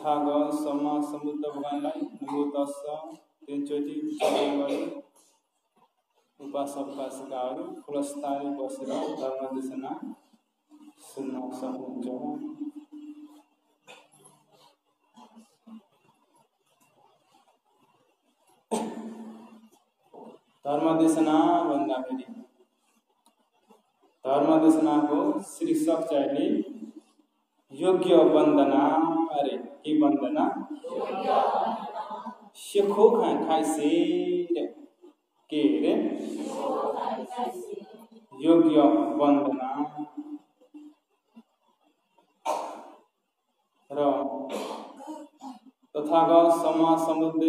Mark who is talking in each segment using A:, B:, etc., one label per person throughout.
A: तथागत सम समुद्र भगवानलाई नमो तस्स तीनचोटि उच्चारण गरी उपासक उपासिकाहरू खुलस्तारी बसेर धर्मदेशना सुन्न सक्नुहुन्छ। धर्मदेशना भन्दाखेरि धर्मदेशनाको शीर्षक चाहिँ योग्य वन्दना अरे के वन्दना सेखो खाइसे के रे योग्य वन्दना र तथागत समुद्र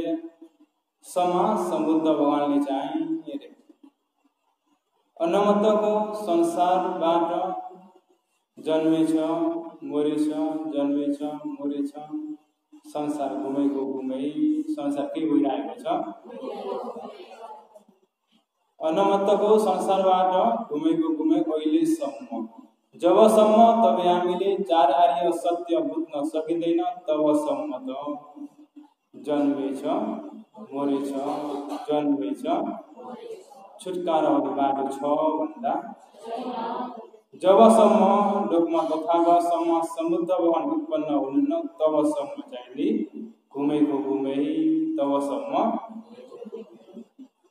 A: भगवानले चाहिँ अनन्तको संसारबाट जन्मेछ मरेछ जन्मेछ मरेछ संसार घुमेको घुमै संसार के भइरहेको छ। अनन्तको संसारबाट घुमेको घुमै अहिलेसम्म जबसम्म तपाईँ हामीले चार आर्य सत्य बुझ्न सकिँदैन तबसम्म त जन्मेछ मरेछ जन्मेछ छुटकारा हुने बाटो छ भन्दा जबसम्म लोकमा तथागतसम्म समुद्र भगवान उत्पन्न हुनुहुन्न तबसम्म चाहिँ घुमेको घुमै तबसम्म।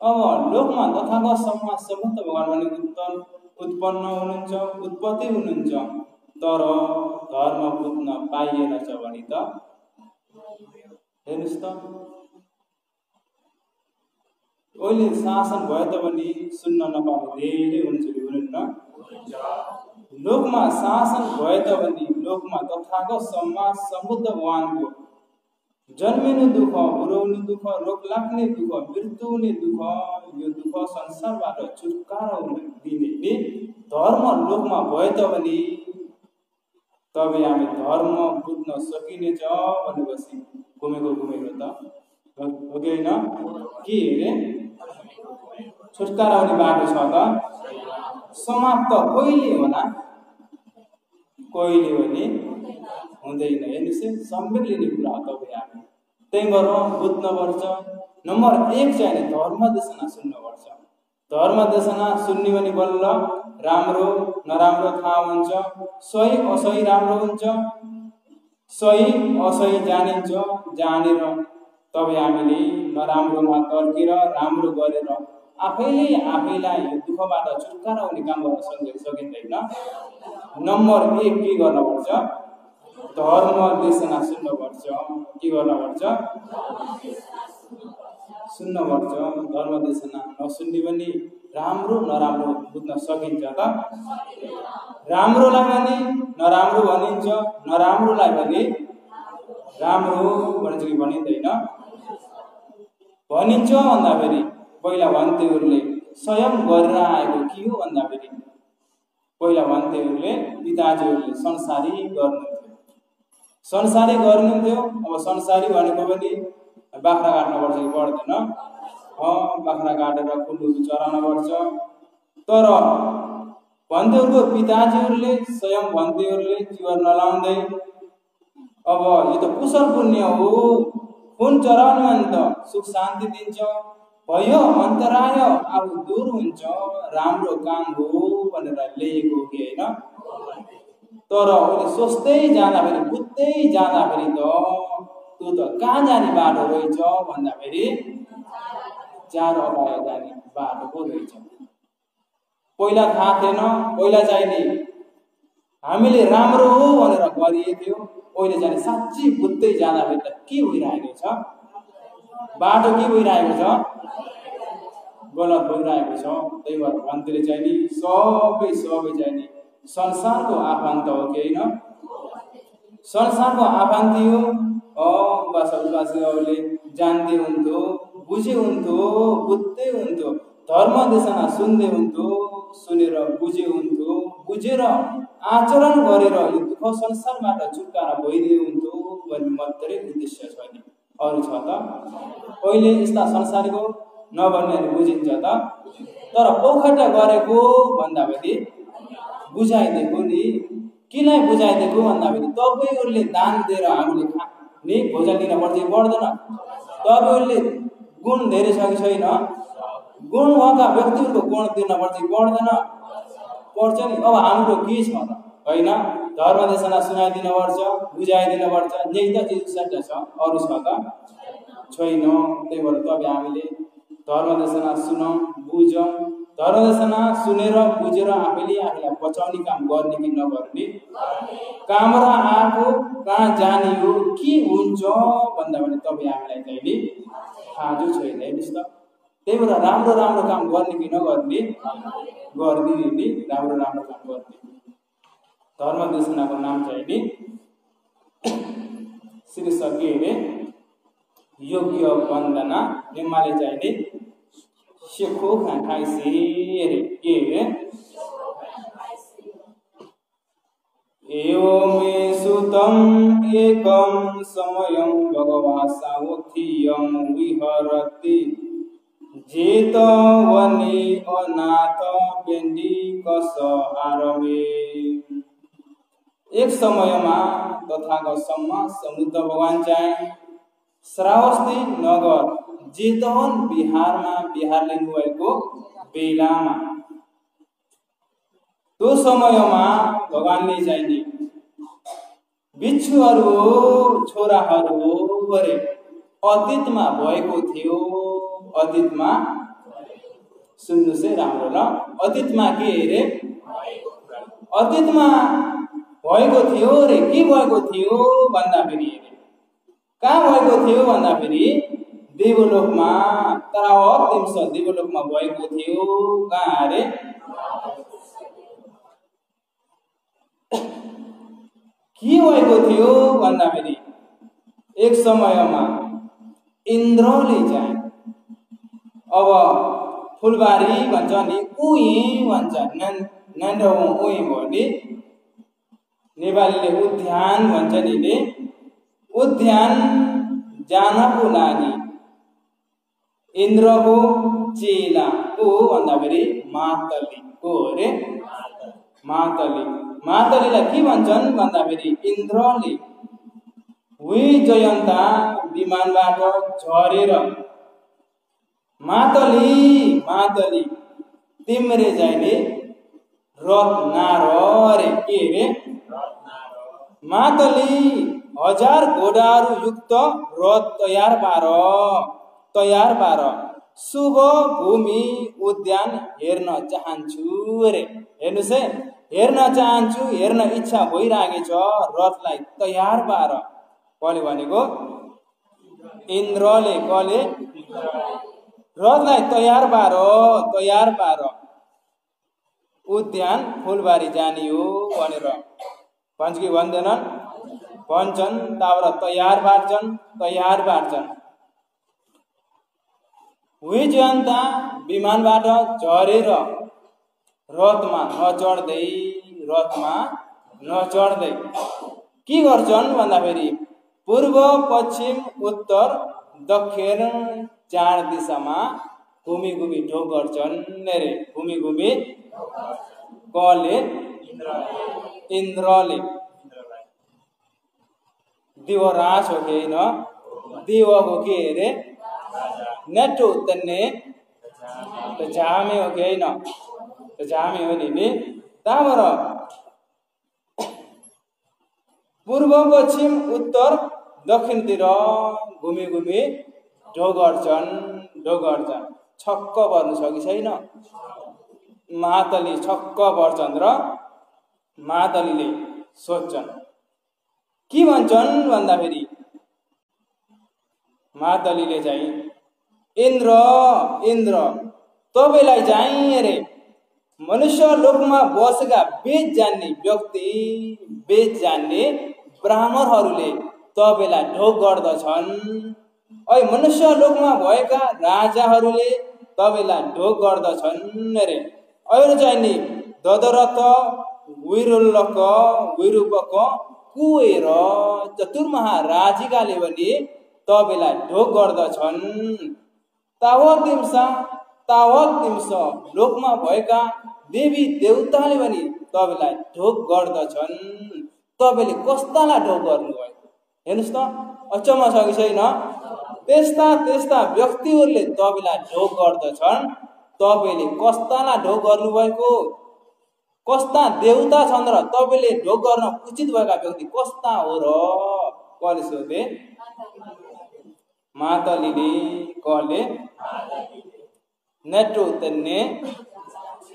A: अब लोकमा तथागतसम्म समुद्र भगवान भने उत्पन्न हुनुहुन्छ उत्पत्ति हुनुहुन्छ तर धर्म बुझ्न पाइएन छ भने त हेर्नुस् त अहिले शासन भयो त पनि सुन्न नपाउने धेरै हुन्छ कि हुनुहुन्न। लोकमा शासन भयो त पनि लोकमा तथागतसम्म समुद्र भगवानको जन्मिनु दुःख बुढाउनु दुःख रोग लाग्ने दुःख मृत्यु हुने दुःख यो दुःख संसारबाट छुटकारा हुन दिने धर्म लोकमा भयो त पनि तबै हामी धर्म बुझ्न सकिनेछ भनेपछि घुमेको त हो कि होइन के रे छुटकारा हुने बाटो छ त समाप्त कहिले होला कहिले भने हुँदैन। हेर्नुहोस् सम्यक लिने कुरा हो तपाईँ हामी त्यही भएर बुझ्नुपर्छ। नम्बर 1 चाहिँ धर्मदेशना सुन्नुपर्छ। धर्मदेशना सुन्ने भने बल्ल राम्रो नराम्रो थाहा हुन्छ सही असही राम्रो हुन्छ सही असही जानिन्छ जानेर तपाईँ हामीले नराम्रोमा तर्केर राम्रो गरेर आफैलाई यो दुःखबाट छुटकारा हुने काम गर्न सकिँदैन। नम्बर 1 के गर्नुपर्छ धर्मदेशना सुन्नुपर्छ। के गर्नुपर्छ सुन्नुपर्छ। धर्मदेशना नसुन्ने पनि राम्रो नराम्रो बुझ्न सकिन्छ त राम्रोलाई पनि नराम्रो भनिन्छ नराम्रोलाई पनि राम्रो भनिन्छ कि भनिँदैन भनिन्छ भन्दाखेरि पहिला भन्थ्योहरूले स्वयं गरेर आएको के हो भन्दाखेरि पहिला भन्थ्योहरूले पिताजीहरूले संसारी गर्नुहुन्थ्यो। अब संसारी भनेको पनि बाख्रा काट्नुपर्छ कि पर्दैन बाख्रा काटेर कुल्लु चराउन पर्छ तर भन्थ्योहरूको पिताजीहरूले स्वयं भन्थ्योहरूले जीवन नलाउँदै अब यो त कुशल पुण्य हो कुन चराउनु भने त सुख शान्ति दिन्छ भयो अन्तराय आफू दूर हुन्छ राम्रो काम हो भनेर ल्याएको हो कि होइन। तर उसले सोच्दै जाँदाखेरि बुझ्दै जाँदाखेरि त त्यो त कहाँ जाने बाटो रहेछ भन्दाखेरि चार अपाय जाने बाटो पो रहेछ। पहिला थाहा थिएन पहिला चाहिँ हामीले राम्रो हो भनेर गरिएको अहिले चाहिँ साँच्चै बुझ्दै जाँदाखेरि त के भइरहेको छ बाटो के भइरहेको छ गलत भइरहेको छ। त्यही भएर भन्थ्योले चाहिँ सबै चाहिँ संसारको आफन्त हो कि होइन संसारको आफन्ती हो उपासकहरूले जान्दै हुन्थ्यो बुझे हुन्थ्यो बुझ्दै हुन्थ्यो धर्मदेशना सुन्दै हुन्थ्यो सुनेर बुझे हुन्थ्यो बुझेर आचरण गरेर यो दुःख संसारबाट छुटकारा भइदिए हुन्थ्यो भन्ने मात्रै उद्देश्य छ नि अरू छ त अहिले यस्ता संसारको नभन्ने बुझिन्छ त तर पौखटा गरेको भन्दाखेरि बुझाइदिएको नि किलाई बुझाइदिएको भन्दाखेरि तपाईँहरूले दान दिएर हामीले नि भोजन दिन पर्छ कि पर्दैन? तपाईँहरूले गुण धेरै छ कि छैन? गुण भएका व्यक्तिहरूको गुण दिन पर्छ कि पर्दैन? पर्छ नि। अब हाम्रो के छ त होइन? धर्मदेशना सुनाइदिनु पर्छ, बुझाइदिनु पर्छ, यही त चिज छ, अरू छ त छैन। त्यही भएर तपाईँ हामीले धर्मदेशना सुनौँ, बुझौँ। धर्मदेशना सुनेर बुझेर आफैलाई बचाउने काम गर्ने कि नगर्ने? काम र आफू कहाँ जाने हो के हुन्छ भन्दा भने तपाईँ हामीलाई चाहिँ नि थाहा छैन हेर्नुहोस् त। त्यही भएर राम्रो राम्रो काम गर्ने कि नगर्ने? गर्ने नि, राम्रो राम्रो काम गर्ने। धर्मदेशनाको नाम चाहिँ नि शीर्षक के अरे? योग्य वन्दना। नेमाले चाहिँ नि सेखो खाइसे अरे के अरे? एवमे सुतम एकम समयम भगवा सावथियम विहरति जेतवने अनाथ पेंडी कस आरमे। एक समयमा तथागतसम्म समुद्र भगवान चाहिँ श्रावस्ती नगर जेतवन बिहारमा बिहार लिनुभएको बेलामा त्यो समयमा भगवानले चाहिँ नि बिच्छुहरू छोराहरू गरे अतीतमा भएको थियो। अतीतमा सुन्नुहोस् है राम्रो ल, अतीतमा के अरे? अतीतमा भएको थियो रे। के भएको थियो भन्दाखेरि कहाँ भएको थियो भन्दाखेरि देवलोकमा, तरावत देवलोकमा भएको थियो। कहाँ अरे? के भएको थियो भन्दाखेरि एक समयमा इन्द्रले चाहिँ अब फुलबारी भन्छ नि, उही भन्छ नन्द उही भयो नि, नेपालीले उद्यान भन्छ नि, उद्यान जानको लागि इन्द्रको चेला को भन्दाखेरि मातली को अरे? मातली। मातलीलाई के भन्छन् भन्दाखेरि इन्द्रले उही जयन्ता विमानबाट झरेर मातली मातली तिम्रे जाइले रथ नारे के रे? मातली 1000 घोडाहरू युक्त रथ तयार पार शुभ भूमि उद्यान हेर्न चाहन्छु रे। हेर्नुस् है, हेर्न चाहन्छु, हेर्न इच्छा भइराखेछ। रथलाई तयार पार। कसले भनेको? इन्द्रले। कसले? रथलाई तयार पार उद्यान फुलबारी जाने हो भनेर भन्छ कि भन्दैनन्? भन्छन्। त्यहाँबाट तयार पार्छन्। उही जनता विमानबाट झरेर रथमा नचढ्दै के गर्छन् भन्दाखेरि पूर्व पश्चिम उत्तर दक्षिण 4 दिशामा घुमी ढोक गर्छन् रे। घुमी कसले? इन्द्रले। देवराज हो कि होइन? देवको के अरे? नेटो तन्ने झामे हो कि होइन? झामे हो नि। त्यहाँबाट पूर्व पश्चिम उत्तर दक्षिणतिर घुमी ढोक गर्छन्। छक्क पर्नु छ कि छैन? मातली छक्क पर्छन् र मातलीले सोध्छन्। के भन्छन् भन्दाखेरि मातलीले चाहिँ इन्द्र तपाईलाई चाहिँ अरे मनुष्य लोकमा बसेका वेद जान्ने व्यक्ति, वेद जान्ने ब्राह्मणहरूले तपाईलाई ढोक गर्दछन्। अहिले मनुष्य लोकमा भएका राजाहरूले तपाईलाई ढोक गर्दछन् अरे। अहिले चाहिँ नि ददरथ विरुल्लक विरूपक कुएर चतुर्महाराजिकाले पनि तपाईलाई ढोक गर्दछन्। तावत दिम्स लोकमा भएका देवी देवताले पनि तपाईलाई ढोक गर्दछन्। तपाईले कस्तालाई ढोक गर्नुभयो? हेर्नुस् त अचम्म छ कि छैन। त्यस्ता त्यस्ता व्यक्तिहरूले तपाईलाई ढोग गर्दछन्। तपाईले कस्तालाई ढोग गर्नुभएको, कस्ता देवता छन् र तपाईले ढोग गर्न उचित भएका व्यक्ति कस्ता हो र कसले सोधे? मातलीले कहले नेटो तन्ने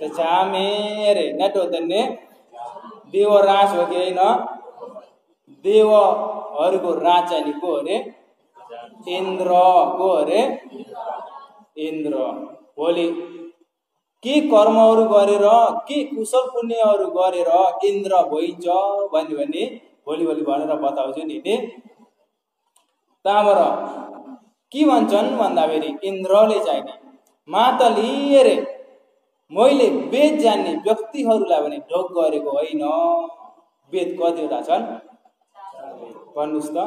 A: तचामेरे नेटो तन्ने देवराज हो कि होइन? देवहरूको राजा नि को अरे? इन्द्र। को अरे? इन्द्र। भोलि के कर्महरू गरेर के कुशल पुण्यहरू गरेर इन्द्र भइन्छ भन्यो भने भोलि भनेर बताउँछु नि। ताबाट के भन्छन् भन्दाखेरि इन्द्रले चाहिँ नि मातली रे मैले वेद जान्ने व्यक्तिहरूलाई भने ढोग गरेको होइन। वेद कतिवटा छन् भन्नुस् त?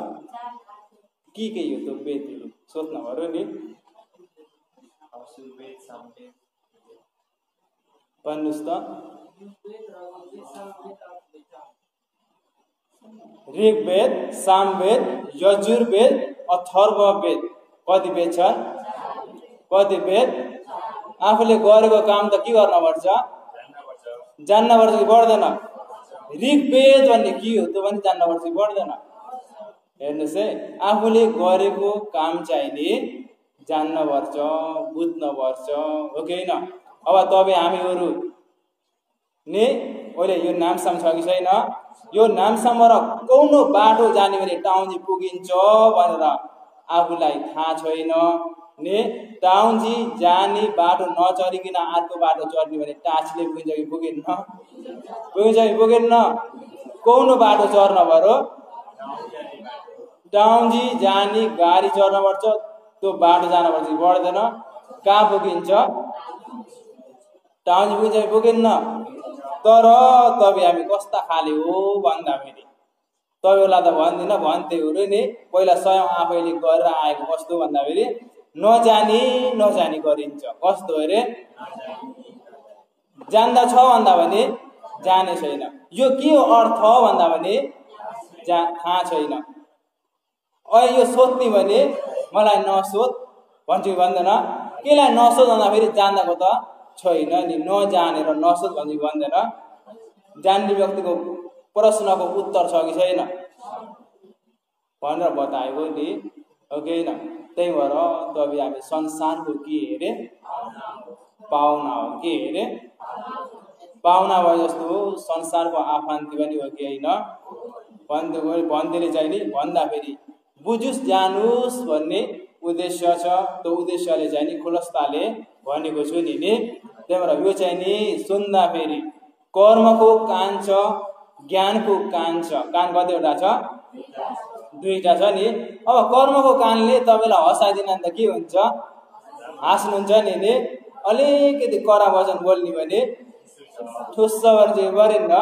A: के हो त्यो वेदहरू सोध्न पर्यो नि। भन्नुस् त? ऋग्वेद, सामवेद, यजुर्वेद, अथर्ववेद। कति वेद छन्? कति वेद? आफूले गरेको काम त के गर्न पर्छ? जान्न पर्छ कि पर्दैन? ऋग्वेद भन्ने के हो त्यो पनि जान्न पर्छ कि पर्दैन? हेर्नुहोस् है, आफूले गरेको काम चाहिने जान्न पर्छ, बुझ्न पर्छ, हो कि होइन? अब तपाईँ हामीहरू ने अहिले यो नामसाम छ कि छैन? यो नामसामबाट कौनो बाटो जाने भने टाउनजी पुगिन्छ भनेर आफूलाई थाहा छैन ने। टाउनजी जाने बाटो नचरिकन अर्को बाटो चढ्ने भने टाक्सीले पुगिन्छ कि पुगिन्न? पुगिन्छ कि पुगिन्न? कौनो बाटो चढ्न पर्यो? टाउनजी जाने गाडी चढ्न पर्छ, त्यो बाटो जान पर्छ कि पर्दैन? कहाँ पुगिन्छ? टाउनजी पुगिन्छ कि पुगिन्न? तर तपाईँ हामी कस्ता खाले हो भन्दाखेरि तपाईँलाई त भन्दिनँ, भन्थ्योहरू नि पहिला स्वयं आफैले गरेर आएको। कस्तो भन्दाखेरि नजानी गरिन्छ। कस्तो अरे? जान्दा छ भन्दा भने जाने छैन। यो के हो अर्थ भन्दा भने थाहा छैन। अहिले यो सोध्ने भने मलाई नसोध भन्छु कि भन्दैन? केलाई नसोध भन्दाखेरि जान्दाको त छैन नि। नजानेर नसोध भन्छु कि भन्दैन? जान्ने व्यक्तिको प्रश्नको उत्तर छ कि छैन भनेर बताएको नि, हो कि होइन? त्यही भएर तपाईँ हामी संसारको के अरे? पाहुना हो। के अरे? पाहुना भए जस्तो हो। संसारको आफन्ती पनि हो कि होइन? भन्दैले चाहिँ नि भन्दाखेरि बुझुस् जानुस् भन्ने उद्देश्य छ। त्यो उद्देश्यले चाहिँ नि खुलस्ताले भनेको छु नि। त्यही भएर यो चाहिँ नि सुन्दाखेरि कर्मको कान छ, ज्ञानको कान छ। कान कतिवटा छ? दुईटा छ नि। अब कर्मको कानले तपाईँलाई हँसाइदिन त के हुन्छ? हाँस्नुहुन्छ नि। अलिकति कडा वचन बोल्ने भने ठुस्स भन्छ कि परेन?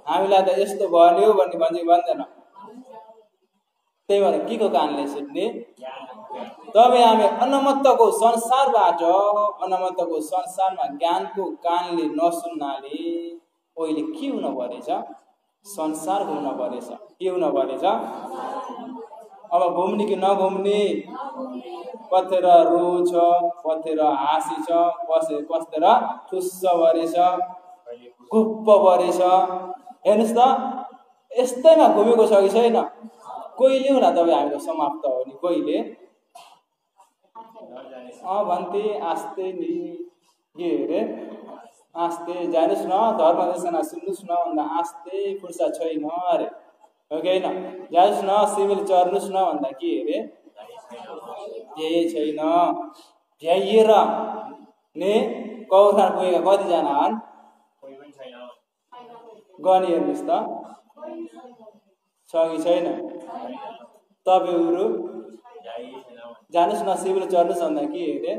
A: हामीलाई त यस्तो भन्यो भन्ने भन्छ कि भन्दैन? त्यही भएर के को कानले सुन्ने? तपाईँ हामी अनमत्तको संसारमा ज्ञानको कानले नसुन्नाले अहिले के हुन परेछ? संसार घुम्न परेछ। के हुन परेछ? अब घुम्ने कि नघुम्ने? कतिर रो छ, कतिर हाँसी छ, कतिर ठुस्स परेछ, गुप्प परेछ। हेर्नुहोस् त, यस्तैमा घुमेको छ कि छैन? कहिले होला तपाईँ हामीको समाप्त हो नि? कहिले? भन्थे आस्ते नि के अरे? आस्ते जानुस् न, धर्म देशना सुन्नुस् न भन्दा आस्ते फुर्सा छैन अरे, हो कि होइन? जानुस् न, सिभिल चढ्नुस् न भन्दा के अरे? केही छैन। भ्याइएर ने कौखान पुगेका कतिजना हन्? गनी हेर्नुहोस् त, छ कि छैन? तपाईँहरू जानुस् न, सिभिल चढ्नुस् भन्दा के अरे?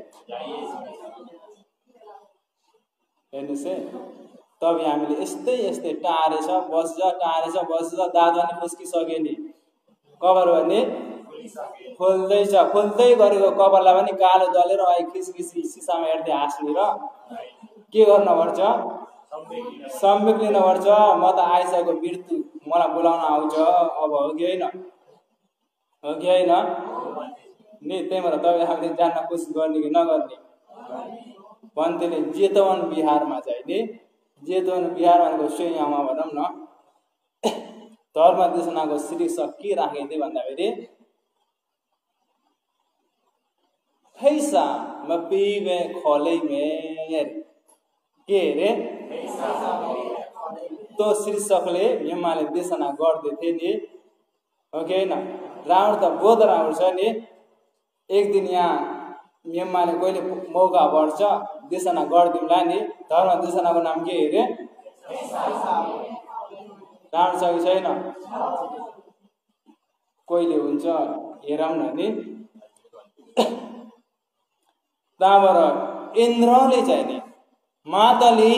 A: हेर्नुहोस् है, तपाईँ हामीले यस्तै टारेछ बस्छ दाँत पनि फुस्किसक्यो नि। कभर भने खोल्दै गरेको कपाललाई पनि कालो दलेर खिसखिसी सिसामा हेर्दै हाँस्ने र के गर्नुपर्छ? सम्वेक लिनुपर्छ। म त आइसकेको मृत्यु मलाई बोलाउन आउँछ अब, हो कि होइन? हो कि होइन नि? त्यही भएर तपाईँ हामीले जान्न कोसिस गर्ने कि नगर्ने? भन्तेले जेतवन बिहारमा चाहिँ नि, जेतवन बिहार भनेको स्वयंमा भनौँ न धर्म देशनाको शीर्षक के राखेको थिएँ भन्दाखेरि फैसा म पिबे खोलै में के रे तो शीर्षकले यमाले देशना गर्दै थिए नि, हो कि होइन? रावण त बोध रावण छ नि। एक दिन यहाँ यमाले कहिले मौका पर्छ देशना गरिदिउँला नि। धर्म देशनाको नाम के रे? रावण छ कि छैन? कहिले हुन्छ हेरौँ न नि। त्यहाँबाट इन्द्रले चाहिँ नि मातली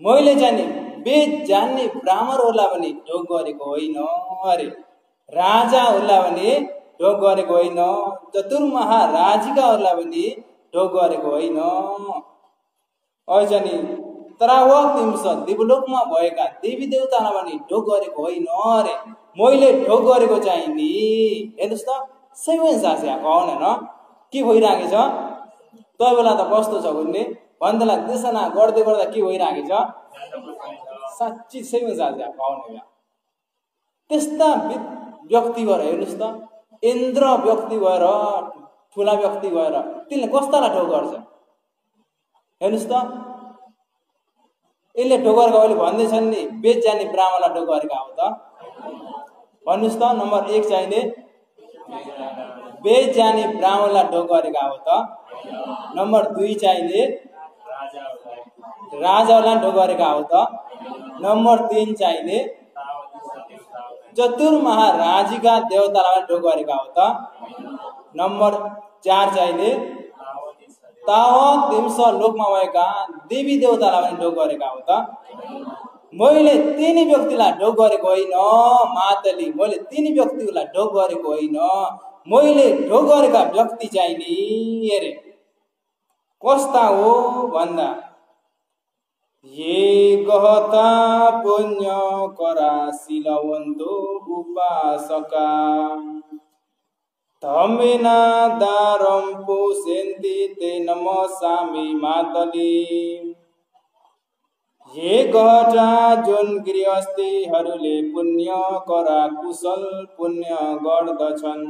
A: मैले चाहिँ नि वेद जान्ने ब्राह्मणहरूलाई पनि ढोग गरेको होइन अरे, राजाहरूलाई पनि ढोग गरेको होइन, चतुर्महाराजिकाहरूलाई पनि ढोग गरेको होइन। अहिले नि तरावतिंश देवलोकमा भएका देवी देवतालाई पनि ढोग गरेको होइन अरे, मैले ढोग गरेको चाहिँ नि। हेर्नुहोस् त सबै साझा कहन न के भइरहेको छ? त्यो बेला त कस्तो छ भन्ने भन्दैला देशना गर्दै गर्दा के भइरहेको छ? साँच्ची सबै साझा कहन। त्यस्ता व्यक्ति भएर हेर्नुहोस् त, इन्द्र व्यक्ति भएर ठुला व्यक्ति भएर तिनले कस्तालाई ढोग गर्छ? हेर्नुहोस् त यसले ढोग गरेको अहिले भन्दैछन् नि वेद जान्ने ब्राह्मणलाई ढोग गरेका हो त? भन्नुहोस् त नम्बर 1 चाहिने वेद जान्ने ब्राह्मणलाई ढोग गरेका हो त? नम्बर 2 चाहिने राजालाई ढोग गरेका हो त? नम्बर 3 चाहिने चतुर्महाराजिका देवतालाई ढोग गरेका हो त? नम्बर 4 चाहिने तावतिंश लोकमा भएका देवी देवतालाई पनि ढोग गरेका हो त? मैले तिनी व्यक्तिलाई ढोग गरेको होइन मातली, मैले तिनी व्यक्तिलाई ढोग गरेको होइन। मैले ढोग गरेका व्यक्ति चाहिँ नि हेरे कस्ता हो भन्दा ये गहता पुण्य करा शीलवन्तो उपासका धमेना दारम पोसेन्ति ते नमसामि मातली। ये गहटा जुन गृहस्थीहरूले पुण्य करा कुशल पुण्य गर्दछन्,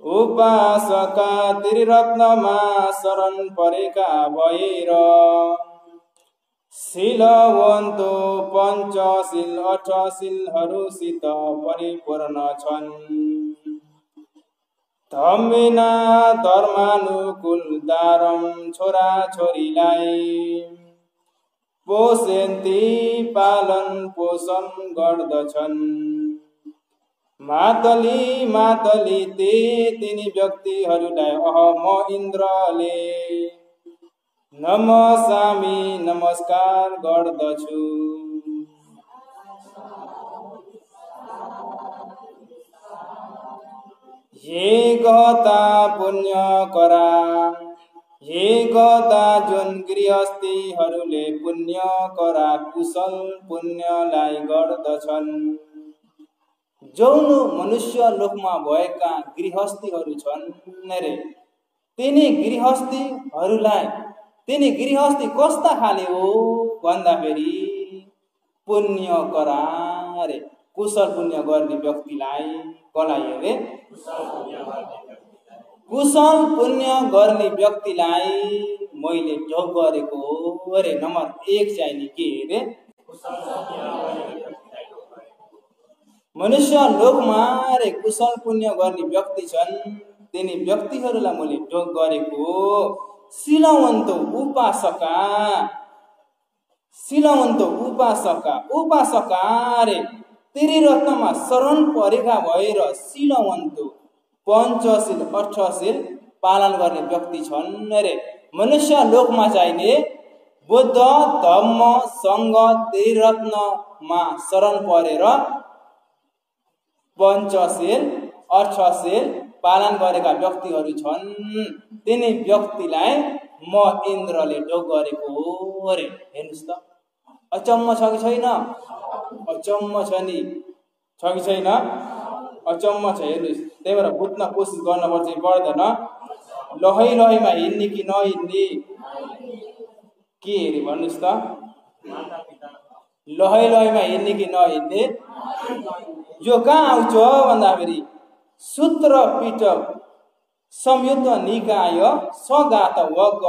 A: उपासका त्रिरत्नमा शरण परेका भएर शीलवन्तो पञ्चशील 8 शीलहरूसित परिपूर्ण छन्। धम्मेना धर्मानुकूल दारम छोरा छोरीलाई पोसेन्ती पालन पोषण गर्दछन्। मातली ते तिनी व्यक्तिहरूलाई म इन्द्रले नमसामी नमस्कार गर्दछु। ये गहता पुण्य करा, ये गहता जुन गृहस्थीहरूले पुण्य करा कुशल पुण्यलाई गर्दछन्। जौन मनुष्य लोकमा भएका गृहस्थीहरू छन् रे, तिनी गृहस्थी कस्ता खाले हो भन्दाखेरि पुण्य करा रे, कुशल पुण्य गर्ने व्यक्तिलाई कसलाई रे? कुशल पुण्य गर्ने व्यक्तिलाई मैले ढोग गरेको हो रे। नम्बर 1 चाहिने के रे? मनुष्य लोकमा रे कुशल पुण्य गर्ने व्यक्ति छन्, तिनी व्यक्तिहरूलाई मैले ढोग गरेको। शीलवन्त उपासका रे त्रिरत्नमा शरण परेका भएर शीलवन्त पञ्चशील 8 शील पालन गर्ने व्यक्ति छन् रे। मनुष्य लोकमा चाहिने बुद्ध धम्म संघ त्रिरत्नमा शरण परेर पञ्चशील 8 शील पालन गरेका व्यक्तिहरू छन्, तिनी व्यक्तिलाई म इन्द्रले ढोग गरेको हो रे। हेर्नुहोस् त अचम्म छ कि छैन? अचम्म छ नि। छ कि छैन? अचम्म छ हेर्नुस्। त्यही भएर बुझ्न कोसिस गर्नुपर्छ कि पर्दैन? लहै लहैमा हिँड्ने कि नहिँड्ने? के हेरी भन्नुस् त? लहै लहैमा हिँड्ने कि नहिँड्ने? यो कहाँ आउँछ भन्दाखेरि सूत्र पिटक संयुक्त निकाय सगात वग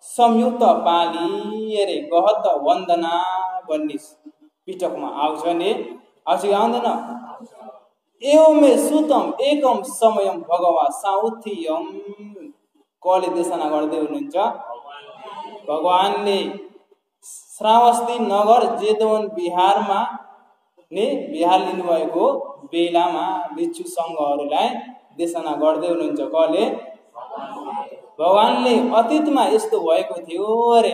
A: संयुक्त पाली अरे गहत वन्दना भन्ने पिटकमा आउँछ नि? आउँछ कि आउँदैन? एवमे सुतम एकम समयम भगवा साउथियम कले देशना गर्दै हुनुहुन्छ। भगवानले श्रावस्ती नगर जेतवन बिहारमा ने बिहार लिनुभएको बेलामा भिक्षु सङ्घहरूलाई देशना गर्दै हुनुहुन्छ। कले? भगवानले अतीतमा यस्तो भएको थियो अरे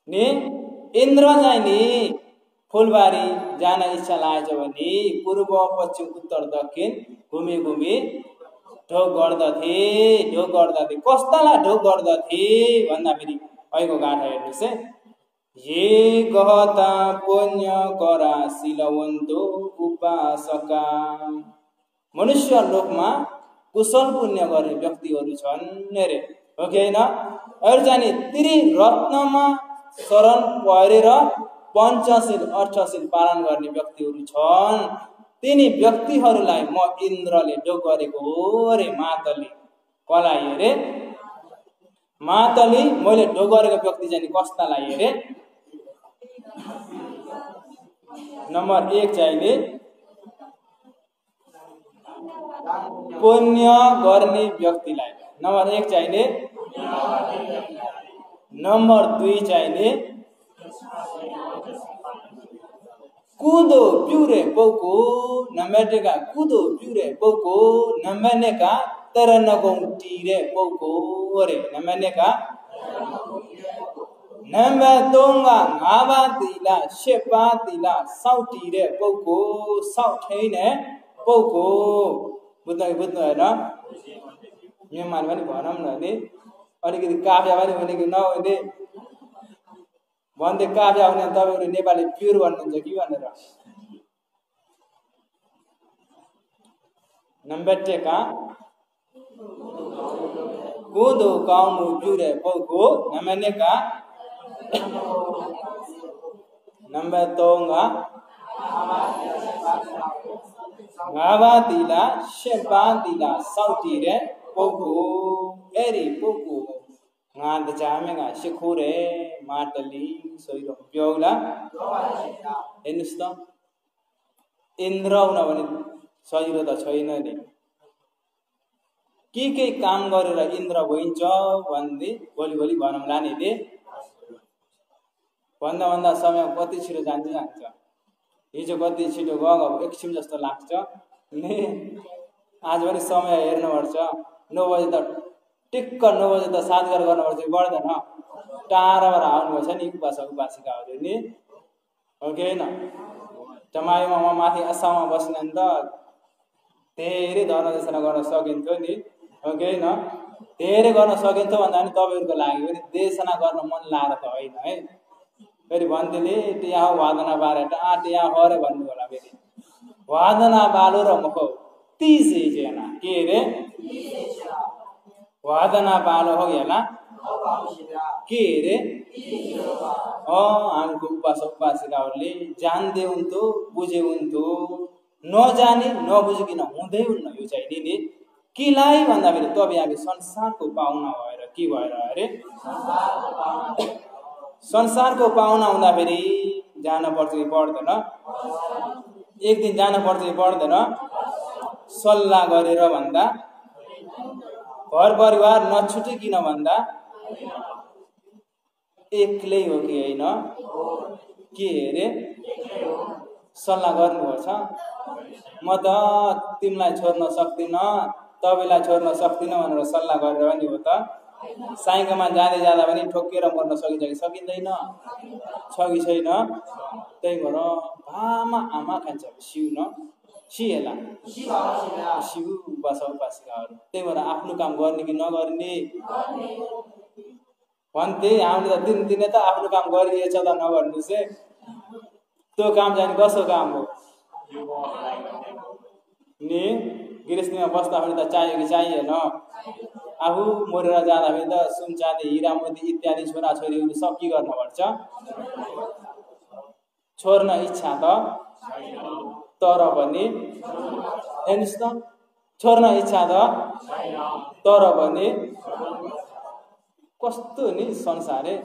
A: नि इन्द्र चाहिँ नि फुलबारी जान इच्छा लागेछ भने पूर्व पश्चिम उत्तर दक्षिण घुमी घुमी ढोक गर्दथे। कस्तालाई ढोक गर्दथे भन्दाखेरि अहिलेको गाथा हेर्नुहोस् है। ये गहता पुण्य करा सिलवन्तो उपासका मनुष्य लोकमा कुशल पुण्य गर्ने व्यक्तिहरू छन् अरे, हो कि होइन? अरू चाहिँ त्रिरत्नमा शरण परेर पञ्चशील अष्टशील पालन गर्ने व्यक्तिहरू छन्। तिनी व्यक्तिहरूलाई म इन्द्रले ढोक गरेको हो अरे मातली। कसलाई अरे? मातली मैले ढोक गरेको व्यक्ति चाहिँ कस्तालाई अरे? नम्बर 1 चाहिने पुण्य गर्ने व्यक्तिलाई। नम्बर 1 चाहिने। नम्बर 2 चाहिने कुदो प्युरे पोको नम्बेका कुदो प्युरे पोको नम्बेका तरनगौ टीरे पोको अरे नम्बेका नम्बे तोंगा गावा तिला शेपा तिला साउटीरे पोको साउठैने पोको बुझ्नु हैन? यमान पनि भनौँ न नि अलिकति काफिया पनि भनेको नहुने भन्दै काफिया हुने तपाईहरु नेपाली प्युर भन्नुहुन्छ कि भनेर। नम्बेटेका कुदो कामु प्युरे पोको नम्बेका नम्बे तोंगा गावा तिला शेपा तिला साउटीरे पोको एरी पोको ngad jamenga sikhure matali soiro byaula हेर्नुस् त इन्द्र हुन भने सजिलो त छैन नि। के काम गरेर इन्द्र भइन्छ भन्दै भोलि भनौँला नि दे। भन्दा समय कति छिटो जान्छ। हिजो कति छिटो गयो एकछिन जस्तो लाग्छ नि। आज पनि समय हेर्नुपर्छ। 9 बजे त टिक्क 9 बजे त सातघर गर्नुपर्छ कि पर्दैन? टाढाबाट आउनुभएछ नि उपासिकाहरू नि, हो कि होइन? जमाइमा म माथि आसाममा बस्ने नि त धेरै धर्मदेशना गर्न सकिन्थ्यो नि, हो कि होइन? धेरै गर्न सकिन्थ्यो भन्दा पनि तपाईँहरूको लागि पनि देशना गर्न मन लागेर त होइन है। फेरि भन्थेले टिया वादना बारे टिया हरे भन्नु होला। फेरि वादना बालो र मुख 30 जना के रे वादना बालो हो याला के रे हाम्रो उपासिकाहरूले जान्दै हुन्थ्यो बुझे हुन्थ्यो। नजाने नबुझिकन हुँदै हुन्न। यो चाहिँ नि किलाई भन्दाखेरि तपाईँ हामी संसारको पाहुना भएर के भएर अरे संसारको पाहुना हुँदाखेरि जान पर्छ कि पर्दैन? एक दिन जान पर्छ कि पर्दैन? सल्लाह गरेर भन्दा घर परिवार नछुटिकिन भन्दा एक्लै हो कि होइन? के अरे सल्लाह गर्नुपर्छ। म त तिमीलाई छोड्न सक्दिन तपाईलाई छोड्न सक्दिन भनेर सल्लाह गरेर पनि हो त। साइकलमा जाँदा पनि ठोकेर मर्न सकिन्छ कि सकिँदैन? छ कि छैन? त्यही भएर भामा आमा खान्छ सिउ न सिएला सिउ उपासिकाहरू। त्यही भएर आफ्नो काम गर्ने कि नगर्ने भन्थे। हामीले त दिनै त आफ्नो काम गरिएछ त नगर्नुहोस् है। त्यो काम चाहिँ कसो काम हो? नि गृहस्थीमा बस्दाखेरि त चाहियो कि चाहिएन? आफू मरेर जाँदाखेरि त सुन चाँदी हिरा मोती इत्यादि छोराछोरीहरू सब के गर्नुपर्छ? छोड्न इच्छा त तर पनि हेर्नुहोस् त, छोड्न इच्छा त तर पनि कस्तो नि संसारै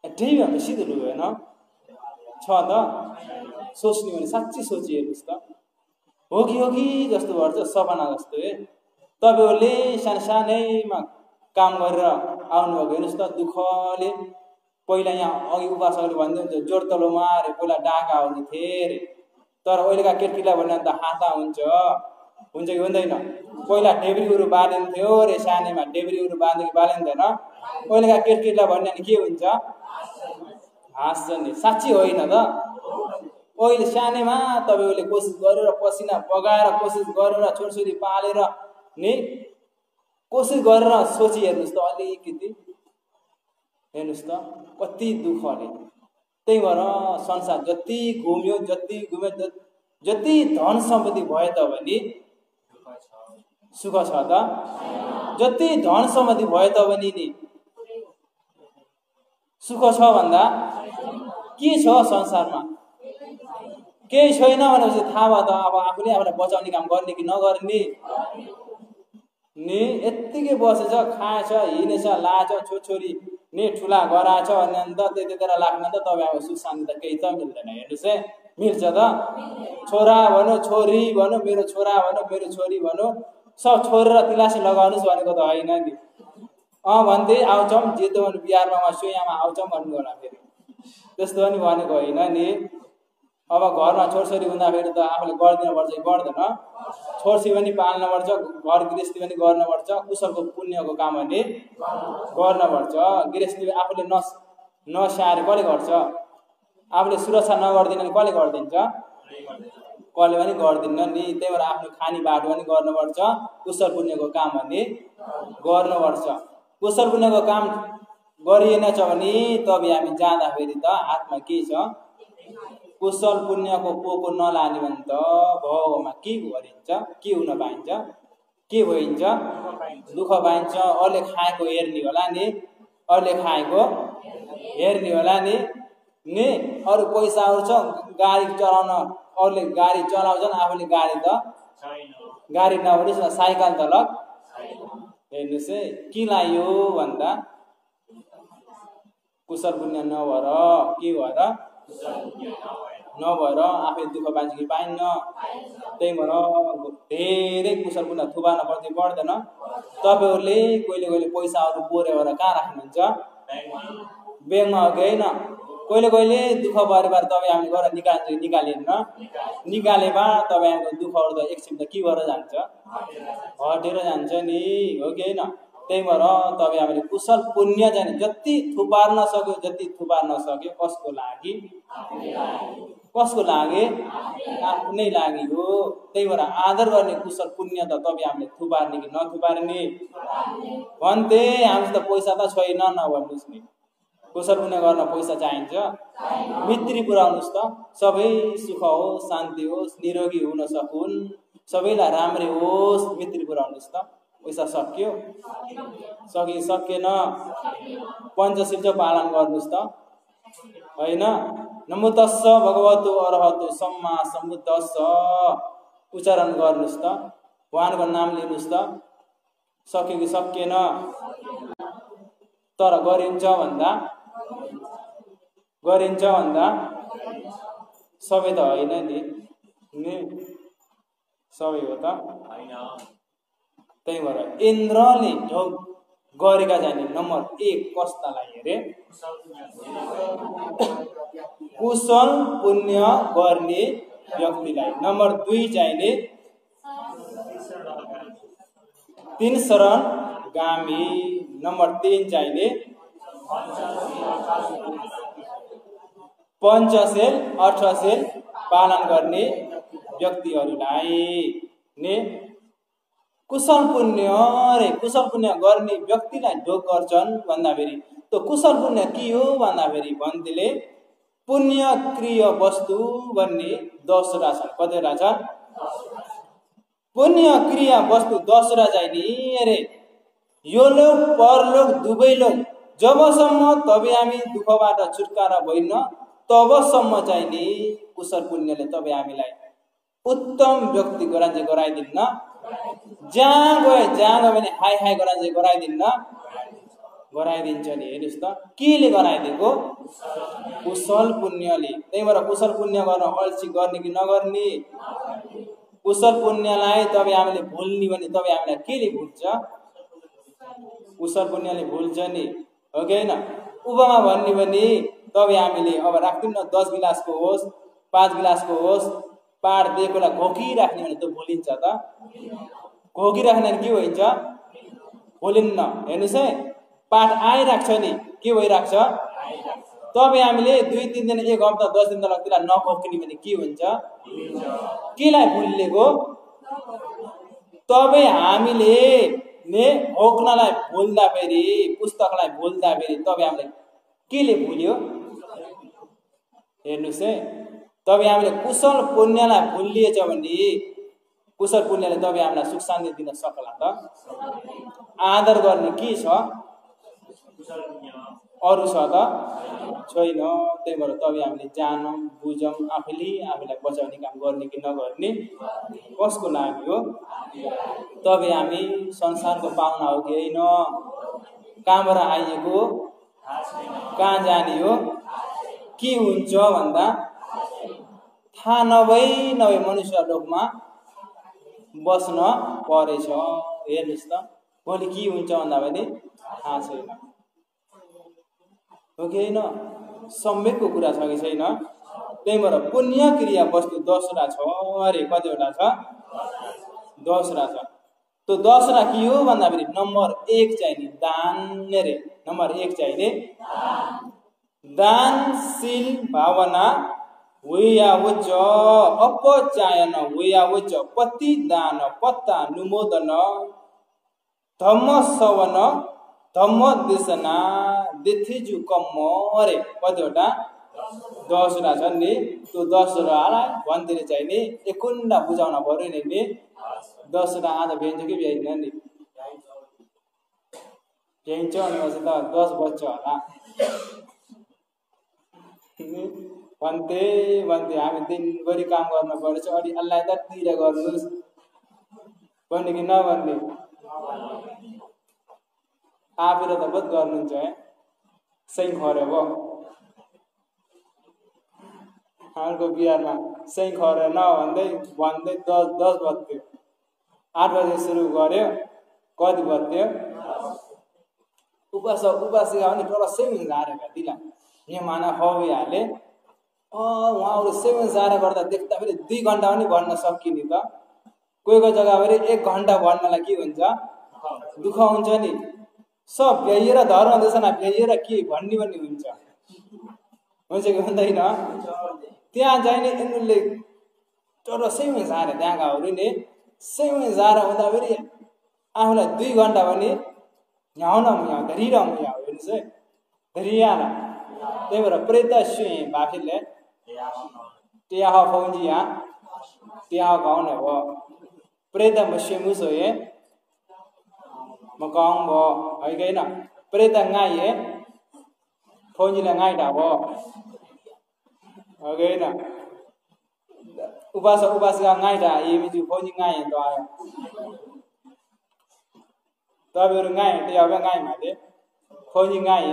A: ढेइ हामी सिधो होइन छ त? सोच्ने भने साँच्चै सोचिहेर्नुहोस् त, हो कि जस्तो गर्छ सपना जस्तो। तपाईँहरूले सानैमा काम गरेर आउनुभएको हेर्नुहोस् त, दुःखले। पहिला यहाँ अघि उपासकले भन्दै हुन्छ जोड तलो मारे पहिला डाका आउने थिए अरे, तर अहिलेका केटीलाई भन्यो भने त हाता हुन्छ कि हुँदैन? पहिला डेब्रीहरू बालिन्थ्यो अरे, सानैमा डेब्रीहरू बाँध्यो कि बालिँदैन? अहिलेका केटीलाई भन्यो भने के हुन्छ? हाँस्छ नि। साँच्ची होइन त? अहिले सानैमा तपाईँहरूले कोसिस गरेर पसिना बगाएर कोसिस गरेर छोरछोरी पालेर नि कोसिस गरेर सोचिहेर्नुहोस् त अलिकति, हेर्नुहोस् त कति दुःखले। त्यही भएर संसार जति घुम्यो जति धन सम्पत्ति भए तापनि सुख छ त? जति धन सम्पत्ति भए तापनि नि सुख छ भन्दा के छ संसारमा? केही छैन भनेपछि थाहा भयो त अब आफूले आफूलाई बचाउने काम गर्ने कि नगर्ने नि। यत्तिकै बसेछ, खाएछ, हिँडेछ, लाएछ, छोरछोरी नि ठुला गराएछ भने अन्त त्यतिखेर लाग्ने त तपाईँको सुख शान्ति त केही त मिल्दैन। हेर्नुहोस् है, मिल्छ त? छोरा भनौँ, छोरी भनौँ, मेरो छोरा भनौँ, मेरो छोरी भनौँ, सब छोडेर तिलासी लगाउनुहोस् भनेको त होइन नि। भन्दै आउँछौँ जितवन बिहारमा सोयामा आउँछौँ भन्नु होला फेरि, त्यस्तो पनि भनेको होइन नि। अब घरमा छोरछोरी हुँदाखेरि त आफूले गरिदिनुपर्छ कि पर्दैन? छोरछोरी पनि पाल्नुपर्छ, घर गृहस्थी पनि गर्नुपर्छ, कुशलको पुण्यको काम पनि गर्नुपर्छ। गृहस्थी आफूले नस्याहार कसले गर्छ? आफूले सुरक्षा नगरिदिने कसले गरिदिन्छ? कसले पनि गर्दिन्न नि। त्यही भएर आफ्नो खानी बाटो पनि गर्नुपर्छ, कुशल पुण्यको काम पनि गर्नुपर्छ। कुशल पुण्यको काम गरिएन छ भने तब हामी जाँदाखेरि त हातमा के छ? कुशल पुण्यको पोको नलाने भने त भाउमा के गरिन्छ? के हुन पाइन्छ? के भइन्छ? दुःख पाइन्छ। अरूले खाएको हेर्ने होला नि, अरूले खाएको हेर्ने होला नि। अरू पैसाहरू छ, गाडी चलाउन अरूले गाडी चलाउँछन्, आफूले गाडी त गाडी नभनिस् न साइकल त ल। हेर्नुहोस् है, के लाग्यो भन्दा कुशल पुण्य नभएर के भएर नभएर आफै दुःख पाइन्छ कि पाइन्न? त्यही भएर धेरै कुशल पुण्य थुपार्न पर्छ पर्दैन? तपाईँहरूले कहिले पैसाहरू बोरे भएर कहाँ राख्नुहुन्छ? ब्याङ्कमा हो कि होइन? कहिले दुःख परिवार तपाईँ हामी गएर निकालेन, निकालेमा तपाईँहरूको दुःखहरू त एकछिन त के भएर जान्छ? हटेर जान्छ नि, हो कि होइन? त्यही भएर तपाईँ हामीले कुशल पुण्य जाने जति थुपार्न सक्यो कसको लागि? कसको लागि? आफ्नै लागि हो। त्यही भएर आदर गर्ने कुशल पुण्य त तपाईँ हामीले थुपार्ने कि नथुपार्ने? भन्थे हामीसित पैसा त छैन नभन्नुहोस् नि। कुशल पुण्य गर्न पैसा चाहिन्छ? मित्री पुऱ्याउनुहोस् त, सबै सुख होस्, शान्ति होस्, निरोगी हुन सकुन्, सबैलाई राम्रै होस्, मित्री पुऱ्याउनुहोस् त। पैसा सक्यो? सकेन? पञ्चशील पालन गर्नुहोस् त, होइन? नमो तस्स भगवतो अरहतो सम्मा सम्बुद्धस्स उच्चारण गर्नुहोस् त, भगवानको नाम लिनुहोस् त। सक्यो कि सकेन? तर गरिन्छ भन्दा सबै त होइन नि, सबै हो त होइन। त्यही भएर इन्द्रले गरेका जाने नम्बर 1 कस्तालाई हेरे? कुशल पुण्य गर्ने व्यक्तिलाई। नम्बर 2 चाहिने 3 शरण गामी। नम्बर 3 चाहिने पञ्चशील 18 शील पालन गर्ने व्यक्तिहरूलाई ने कुशल पुण्य गर्ने व्यक्तिलाई ढोग गर्छन् भन्दाखेरि त कुशल पुण्य के हो भन्दाखेरि भन्तीले पुण्य क्रिया वस्तु भन्ने 10 वटा छन्। कतिवटा छन्? पुण्य क्रिया वस्तु 10वटा चाहिँ नि अरे यो लोक परलोक दुवै लोक जबसम्म तपाईँ हामी दुःखबाट छुटकारा भइन्न तबसम्म चाहिँ नि कुशल पुण्यले तपाईँ हामीलाई उत्तम व्यक्ति गराइदिन्न। जहाँ गयो भने हाई हाई गराइदिन्न गराइदिन्छ नि। हेर्नुहोस् त केले गराइदिएको? कुशल पुण्यले। त्यही भएर कुशल पुण्य गर्न अल्छी गर्ने कि नगर्ने? कुशल पुण्यलाई तपाईँ हामीले भुल्ने भने तपाईँ हामीलाई केले भुल्छ? कुशल पुण्यले भुल्छ नि, हो कि होइन? उपमा भन्ने भने तपाईँ हामीले अब राख्दिउँ न 10 गिलासको होस् 5 गिलासको होस् पाड दिएकोलाई घोकिराख्ने भने त भुलिन्छ त? घोकिराख्ने भने के हुन्छ? भुलिन्न। हेर्नुहोस् है पाठ आइराख्छ नि, के भइराख्छ? तपाईँ हामीले 2-3 दिन 1 हप्ता 10 दिन तक त्यसलाई नघोक्ने भने के हुन्छ? केलाई भुलिएको? तपाईँ हामीले घोक्नलाई भुल्दा फेरि पुस्तकलाई भुल्दा फेरि तपाईँ हामीले केले भुल्यो? हेर्नुहोस् है तपाईँ हामीले कुशल पुण्यलाई भुलिएछ भने कुशल पुण्यले तपाईँ हामीलाई सुख शान्ति दिन सक्ला त? आदर गर्ने के छ? अरू छ त? छैन। त्यही भएर तपाईँ हामीले जानौँ बुझौँ आफैलाई बचाउने काम गर्ने कि नगर्ने कसको लागि हो? तपाईँ हामी संसारको पाहुना हो कि होइन? कहाँबाट आइएको? कहाँ जाने हो? के हुन्छ भन्दा थाहा नभई मनुष्य लोकमा बस्न परेछ। हेर्नुहोस् त भोलि के हुन्छ भन्दा पनि थाहा छैन, हो कि होइन? सम्यकको कुरा छ कि छैन? त्यही भएर पुण्य क्रिया वस्तु 10वटा छ अरे। कतिवटा छ? 10वटा छ। त्यो 10वटा के हो भन्दा फेरि नम्बर 1 चाहिँ नि दान रे। नम्बर 1 चाहिँ नि दानशील भावना हुयावच अपचायन हुयावच पतिदान पत्तानुमोदन धम्मश्रवण धम्मदेशना देथिजु कम्म अरे। कतिवटा? 10वटा छन् नि। त्यो 10वटालाई भन्तिर चाहिँ नि एकुण्डा बुझाउन पर्यो नि। 10वटा आज भ्याइन्छ कि भ्याइँदैन नि? भ्याइन्छ भनेपछि त 10 बज्छ होला। भन्थे हामी दिनभरि काम गर्न पर्छ अलि अल्लाह त तिर गर्नुहोस् भन्ने कि नभन्ने? आफूले त बहुत गर्नुहुन्छ है सही खरे भयो। हाम्रो बिहारमा सही खरे भन्दै 10 बज्थ्यो। 8 बजे सुरु गर्यो कति बज्थ्यो? उपासिका पनि तर सेवन झारेका दिला यहाँ माना खबिहाले उहाँहरू सेवन झारा गर्दा देख्दा फेरि 2 घन्टा पनि भन्न सकिने त। कोही जग्गा फेरि 1 घन्टा भन्नलाई के हुन्छ? दुःख हुन्छ नि। सब भ्याइएर धर्म देशना भ्याइएर के भन्ने हुन्छ कि हुँदैन? त्यहाँ जाने यिनीहरूले तर सेवन झारे त्यहाँकाहरू नि सेवन झारा हुँदा फेरि आफूलाई 2 घन्टा पनि न्याउन धरिरहँ हेर्नुहोस् है धरियाला। त्यही भएर प्रेत सुँ बाफिले त्यहाँ फौजी यहाँ त्यहाँ गाउँ नै भयो प्रेत मस्यमुस हो ये म गाउँ भयो है कि होइन? प्रेत गाइए फौजीलाई गाइटा भयो हो कि होइन? उपासिका गाइटा ये फौजी गाए त आयो तपाईँहरू गाए त्यहाँ गाए माले फौजी गाए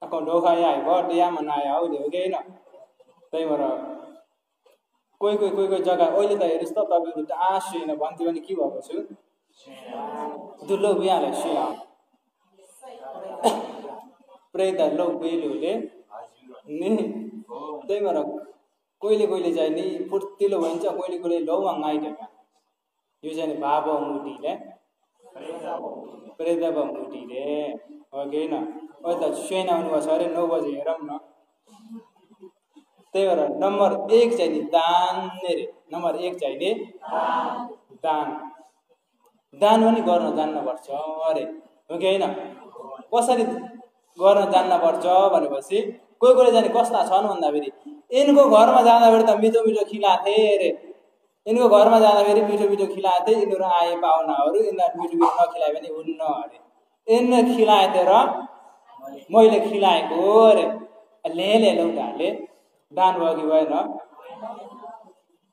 A: अकाउन्ट ढोका आयो त्यहाँमा नआयो हो कि होइन? त्यही भएर कोही जग्गा अहिले त हेर्नुहोस् त तपाईँहरू टाढा सुइन भन्थ्यो भने के भएको छु दुलो बिहाले सुया प्रेत लो बेलुले नि। त्यही भएर कहिले चाहिँ नि फुर्तिलो भइन्छ कहिले लौमा गाइटेका यो चाहिँ नि बाबा मुटीले प्रेत मुटीले हो कि होइन? अहिले त सुइन आउनुभएको छ अरे 9 बजे हेरौँ न। त्यही भएर नम्बर 1 चाहिँ नि दान रे। नम्बर 1 चाहिँ नि दान। दान पनि गर्न जान्नुपर्छ अरे हो कि होइन? कसरी गर्न जान्नुपर्छ भनेपछि कोही जाने कस्ता छन् भन्दा फेरि यिनको घरमा जाँदा फेरि त मिठो खिलाथे अरे यिनको घरमा जाँदाखेरि मिठो मिठो खिलाएको थिएँ, यिनीहरू आए पाहुनाहरू, यिनीहरू मिठो मिठो नखिलायो भने हुन्न अरे। यिनीहरू खिलाए र मैले खिलाएको अरे। ले लौटाले दान भयो कि भएन?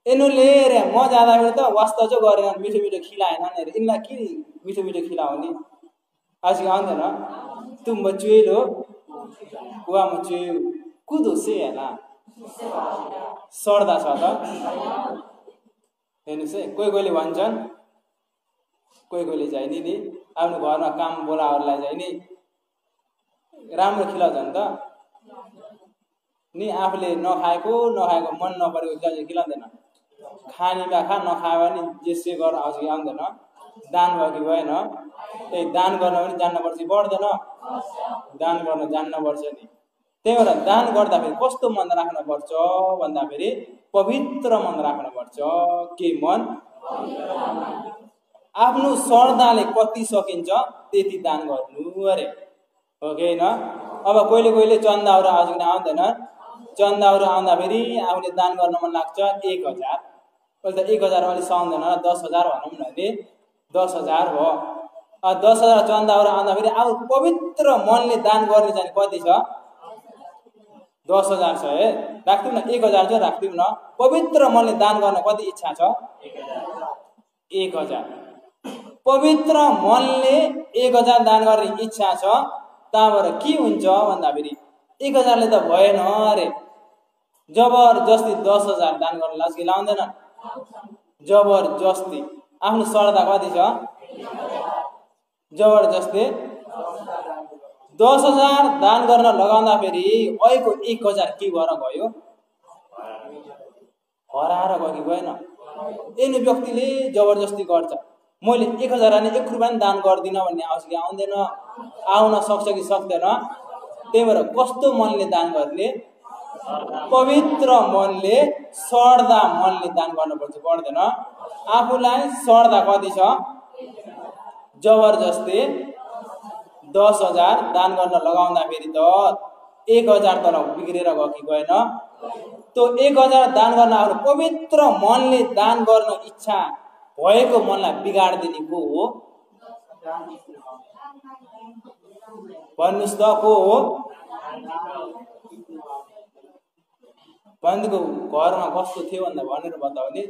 A: यिनीहरूले रे म जाँदाखेरि त वास्ता चाहिँ गरेन, मिठो मिठो खिलाएन अरे। यिनीलाई के मिठो मिठो खिलाउने? आज आउँदैन तुम बच्चुलो कुवा मुच्चु कुदो से होला सर्दा छ त। हेर्नुहोस् है, कोही कोहीले भन्छन्, कोही कोहीले चाहिँ नि आफ्नो घरमा काम बोलाहरूलाई चाहिँ नि राम्रो खिलाउँछ नि त नि। आफूले नखाएको मन नपरेको चाहिँ खिलाउँदैन। खानेमा खा, नखायो भने जेसै गर आउँछ कि आउँदैन? दान भयो कि भएन? त्यही दान गर्न पनि जान्नुपर्छ कि पर्दैन? दान गर्न जान्नुपर्छ नि। त्यही भएर दान गर्दाखेरि कस्तो मन राख्नुपर्छ भन्दाखेरि पवित्र मन राख्नुपर्छ। के मन? आफ्नो श्रद्धाले कति सकिन्छ त्यति दान गर्नु अरे, हो कि होइन? अब कोहीले कोहीले चन्दाहरू आउँछ कि आउँदैन? चन्दाहरू आउँदाखेरि आफूले दान गर्न मन लाग्छ 1000। अहिले त 1000 अलिक सहँदैन, 10,000 भनौँ न अरे। 10,000 भयो। 10,000 चन्दाहरू आउँदाखेरि अब पवित्र मनले दान गर्ने चाहिँ कति छ? 10,000 छ है। राख्दिउँ न, 1000 चाहिँ राख्दिउँ न। पवित्र मनले दान गर्न कति इच्छा छ? 1000। पवित्र मनले 1000 दान गर्ने इच्छा छ। त्यहाँबाट के हुन्छ भन्दाखेरि 1000ले त भएन अरे। जबरजस्ती 10,000 दान गर्न लाज कि लाउँदैन? जबरजस्ती। आफ्नो श्रद्धा कति छ? जबरजस्ती 10,000 दान गर्न लगाउँदाखेरि अहिलेको 1000 के भएर गयो? हराएर गयो कि भएन? यिनी व्यक्तिले जबरजस्ती गर्छ। मैले 1000 अनि 1 रुपैयाँ दान गर्दिनँ भन्ने आउँछ कि आउँदैन? आउन सक्छ कि सक्दैन? त्यही भएर कस्तो मनले दान गर्ने? पवित्र मनले, श्रद्धा मनले दान गर्नुपर्छ, पर्दैन? आफूलाई श्रद्धा कति छ? जबरजस्ती 10,000 दान गर्न लगाउँदाखेरि त 1000 त बिग्रेर गयो कि गएन? त्यो 1000 दान गर्न आफ्नो पवित्र मनले दान गर्न इच्छा भएको मनलाई बिगाडिदिने को हो? भन्नुहोस् त, को हो? बन्दको घरमा कस्तो थियो भन्दा भनेर बताऊ नि।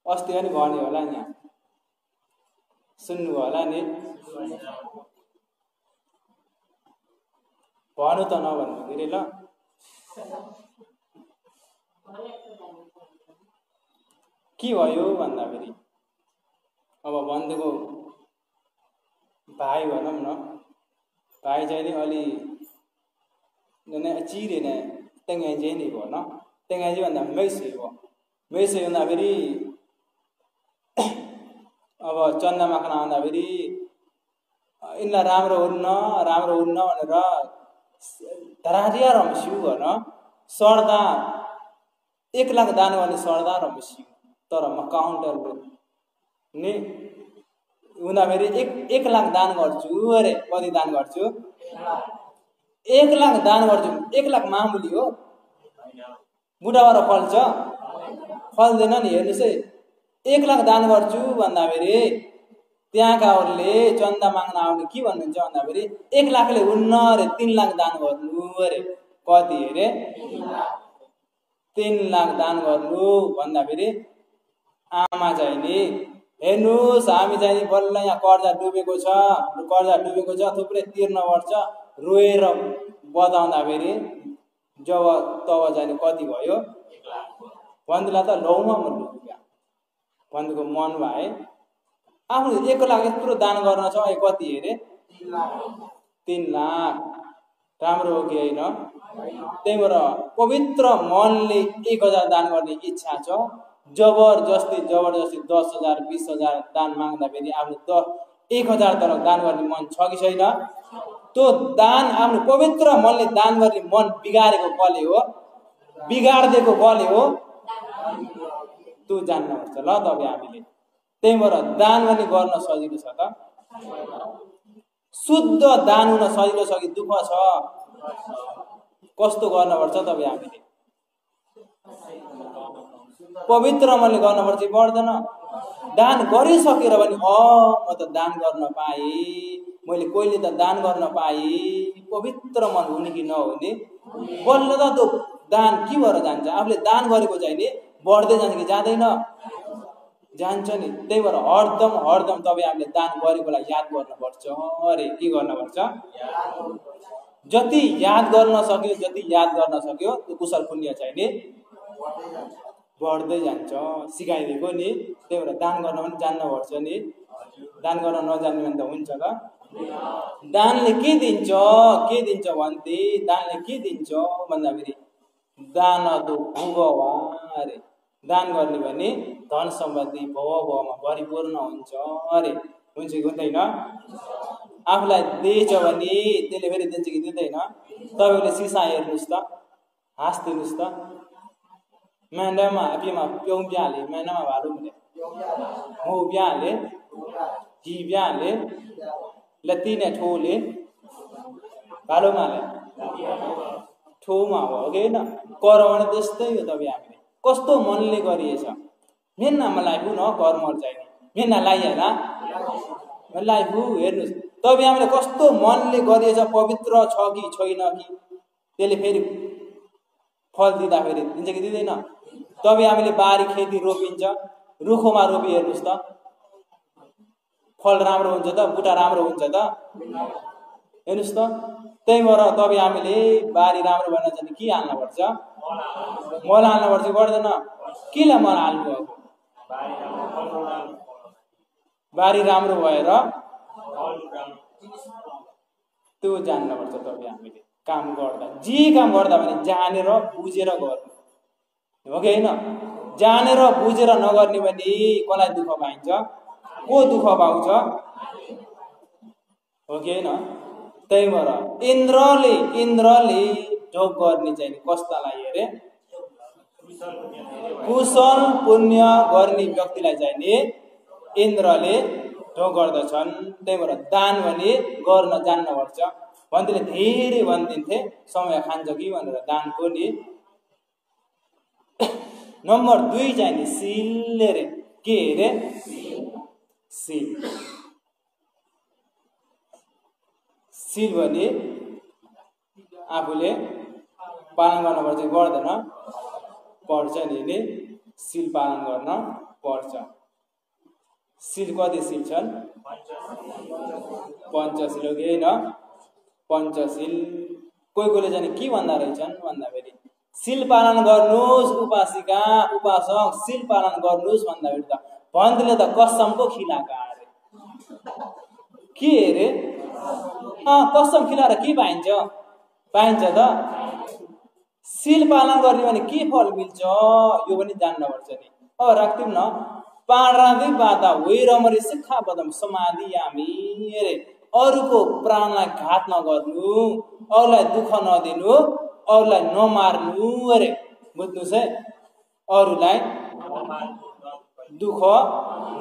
A: अस्ति पनि भन्यो होला नि, सुन्नुभयो होला नि। भन्नु त नभन्नु फेरि ल। के भयो भन्दाखेरि अब बन्दको भाइ भनौँ न, भाइ चाहिँ नि अलि चिरे नै टेङ्गाइजे नि भयो न। टेङ्गाइजे भन्दा मैसे भयो। मैसे भन्दाखेरि अब चन्दा माग्न आउँदाखेरि यिनलाई राम्रो हुन्न भनेर धराजिया रम्स्यु भन सर्दा 1 लाख दान गर्ने सर्दा रम्स्यु। तर म काउन्टर नि हुँदाखेरि 1 लाख दान गर्छु अरे। कति दान गर्छु? 1 लाख दान गर्छु। 1 लाख मामुली हो? बुढाबाट फल्छ? फल्दैन नि। हेर्नुहोस् है, 1 लाख दान गर्छु भन्दाखेरि त्यहाँकाहरूले चन्दा माग्न आउने के भन्नुहुन्छ भन्दाखेरि 1 लाखले हुन्न अरे, 3 लाख दान गर्नु अरे। कति अरे? 3 लाख दान गर्नु भन्दाखेरि आमा चाहिँ नि हेर्नुहोस्, हामी चाहिँ बल्ल यहाँ कर्जा डुबेको छ, थुप्रै तिर्न पर्छ। रोएर बताउँदाखेरि जब तब चाहिँ कति भयो? बन्दुलाई त लौमा मर्नु पुग्यो। बन्दुको मन भए आफ्नो 1 लाख यत्रो दान गर्न छ, कति अरे? 3 लाख। राम्रो हो कि होइन? त्यही भएर पवित्र मनले 1000 दान गर्ने इच्छा छ। जबरजस्ती 10,000 20,000 दान माग्दाखेरि आफ्नो 1000 तर दान गर्ने मन छ कि छैन? त्यो दान आफ्नो पवित्र मनले दान गर्ने मन बिगारेको कसले हो? बिगाडिदिएको कसले हो? त्यो जान्नुपर्छ ल तपाईँ हामीले। त्यही भएर दान पनि गर्न सजिलो छ त? शुद्ध दान हुन सजिलो छ कि दुःख छ? कस्तो गर्नुपर्छ तपाईँ हामीले? पवित्र मनले गर्नुपर्छ कि पर्दैन? दान गरिसकेर पनि म त दान गर्न पाएँ, मैले कहिले त दान गर्न पाएँ, पवित्र मन हुने कि नहुने? बल्ल त त्यो दान के भएर जान्छ? आफूले दान गरेको चाहिँ नि बढ्दै जान्छ कि जाँदैन? जान्छ नि। त्यही भएर हरदम हरदम तपाईँ हामीले दान गरेकोलाई याद गर्नुपर्छ। अरे के गर्नुपर्छ? जति याद गर्न सक्यो, जति याद गर्न सक्यो त्यो कुशल पुण्य चाहिँ नि बढ्दै जान्छ। सिकाइदिएको नि। त्यही भएर दान गर्न पनि जान्नुपर्छ नि। दान गर्न नजान्ने भने त हुन्छ त? दानले के दिन्छ? के दिन्छ भन्थे? दानले के दिन्छ भन्दाखेरि दान तो भुववा अरे दान गर्ने भने धन सम्पत्ति भवमा परिपूर्ण हुन्छ। अरे हुन्छ कि हुँदैन? आफूलाई दिएछ भने त्यसले फेरि दिन्छ कि दिँदैन? तपाईँले सिसा हेर्नुहोस् त, हाँस्दिनुहोस् त। म्यान्डामा पिमा प्यौँ बिहाले म्यान्डामा भालु हुने हो बिहाले ती बिहाले लतिने ठोले भालुमाले ठोमा हो होइन? कर्म त्यस्तै हो। तपाईँ हामीले कस्तो मनले गरिएछ मेन्ना मलाई पुन कर्म चाहिने मेन्ना लाइएन लाइफु हेर्नुहोस्। तपाईँ हामीले कस्तो मनले गरिएछ, पवित्र छ कि छैन कि त्यसले फेरि फल दिँदाखेरि दिन्छ कि दिँदैन? तपाईँ हामीले बारी खेती रोपिन्छ, रुखोमा रोपी हेर्नुहोस् त, फल राम्रो हुन्छ त? बुटा राम्रो हुन्छ त? हेर्नुहोस् त। त्यही भएर तपाईँ हामीले बारी राम्रो भएन भने के हाल्नुपर्छ? मल हाल्नुपर्छ कि पर्दैन? किन मल हाल्नु भएको? बारी राम्रो भएर त्यो जान्नुपर्छ। तपाईँ हामीले काम गर्दा जे काम गर्दा पनि जानेर बुझेर गर्नु हो कि होइन? जानेर बुझेर नगर्ने भने कसलाई दुःख पाइन्छ? को दुःख पाउँछ? हो कि होइन? त्यही भएर इन्द्रले ढोक गर्ने चाहिँ कस्तालाई अरे? कुशल पुण्य गर्ने व्यक्तिलाई चाहिँ नि इन्द्रले ढोक गर्दछन्। त्यही भएर दान भने गर्न जान्नुपर्छ। भन्थे धेरै भनिदिन्थे समय खान्छ कि भनेर दानको नि। नम्बर 2 चाहिँ नि सिल रे। के रे? सिल भने आफूले पालन गर्नुपर्छ कि पर्दैन? पर्छ नि। सिल पालन गर्न पर्छ। सिल कति सिल छन्? पञ्चशील हो कि होइन? पञ्चशील कोही चाहिँ के भन्दा रहेछन् भन्दाखेरि सिल पालन गर्नुहोस् उपासिका उपासक, सिल पालन गर्नुहोस् भन्दाखेरि त भन्थले त कसमको खिलाका अरे। के अरे? कसम खिलाएर के पाइन्छ? पाइन्छ त? सिल पालन गर्ने भने के फल मिल्छ यो पनि जान्नुपर्छ नि। अब राख्दिउँ न। पारादि बाता वैरमरी शिक्षा पदम समाधि यामी अरे। अरूको प्राणलाई घात नगर्नु, अरूलाई दुःख नदिनु, अरूलाई नमार्नु अरे। बुझ्नुहोस् है, अरूलाई दुःख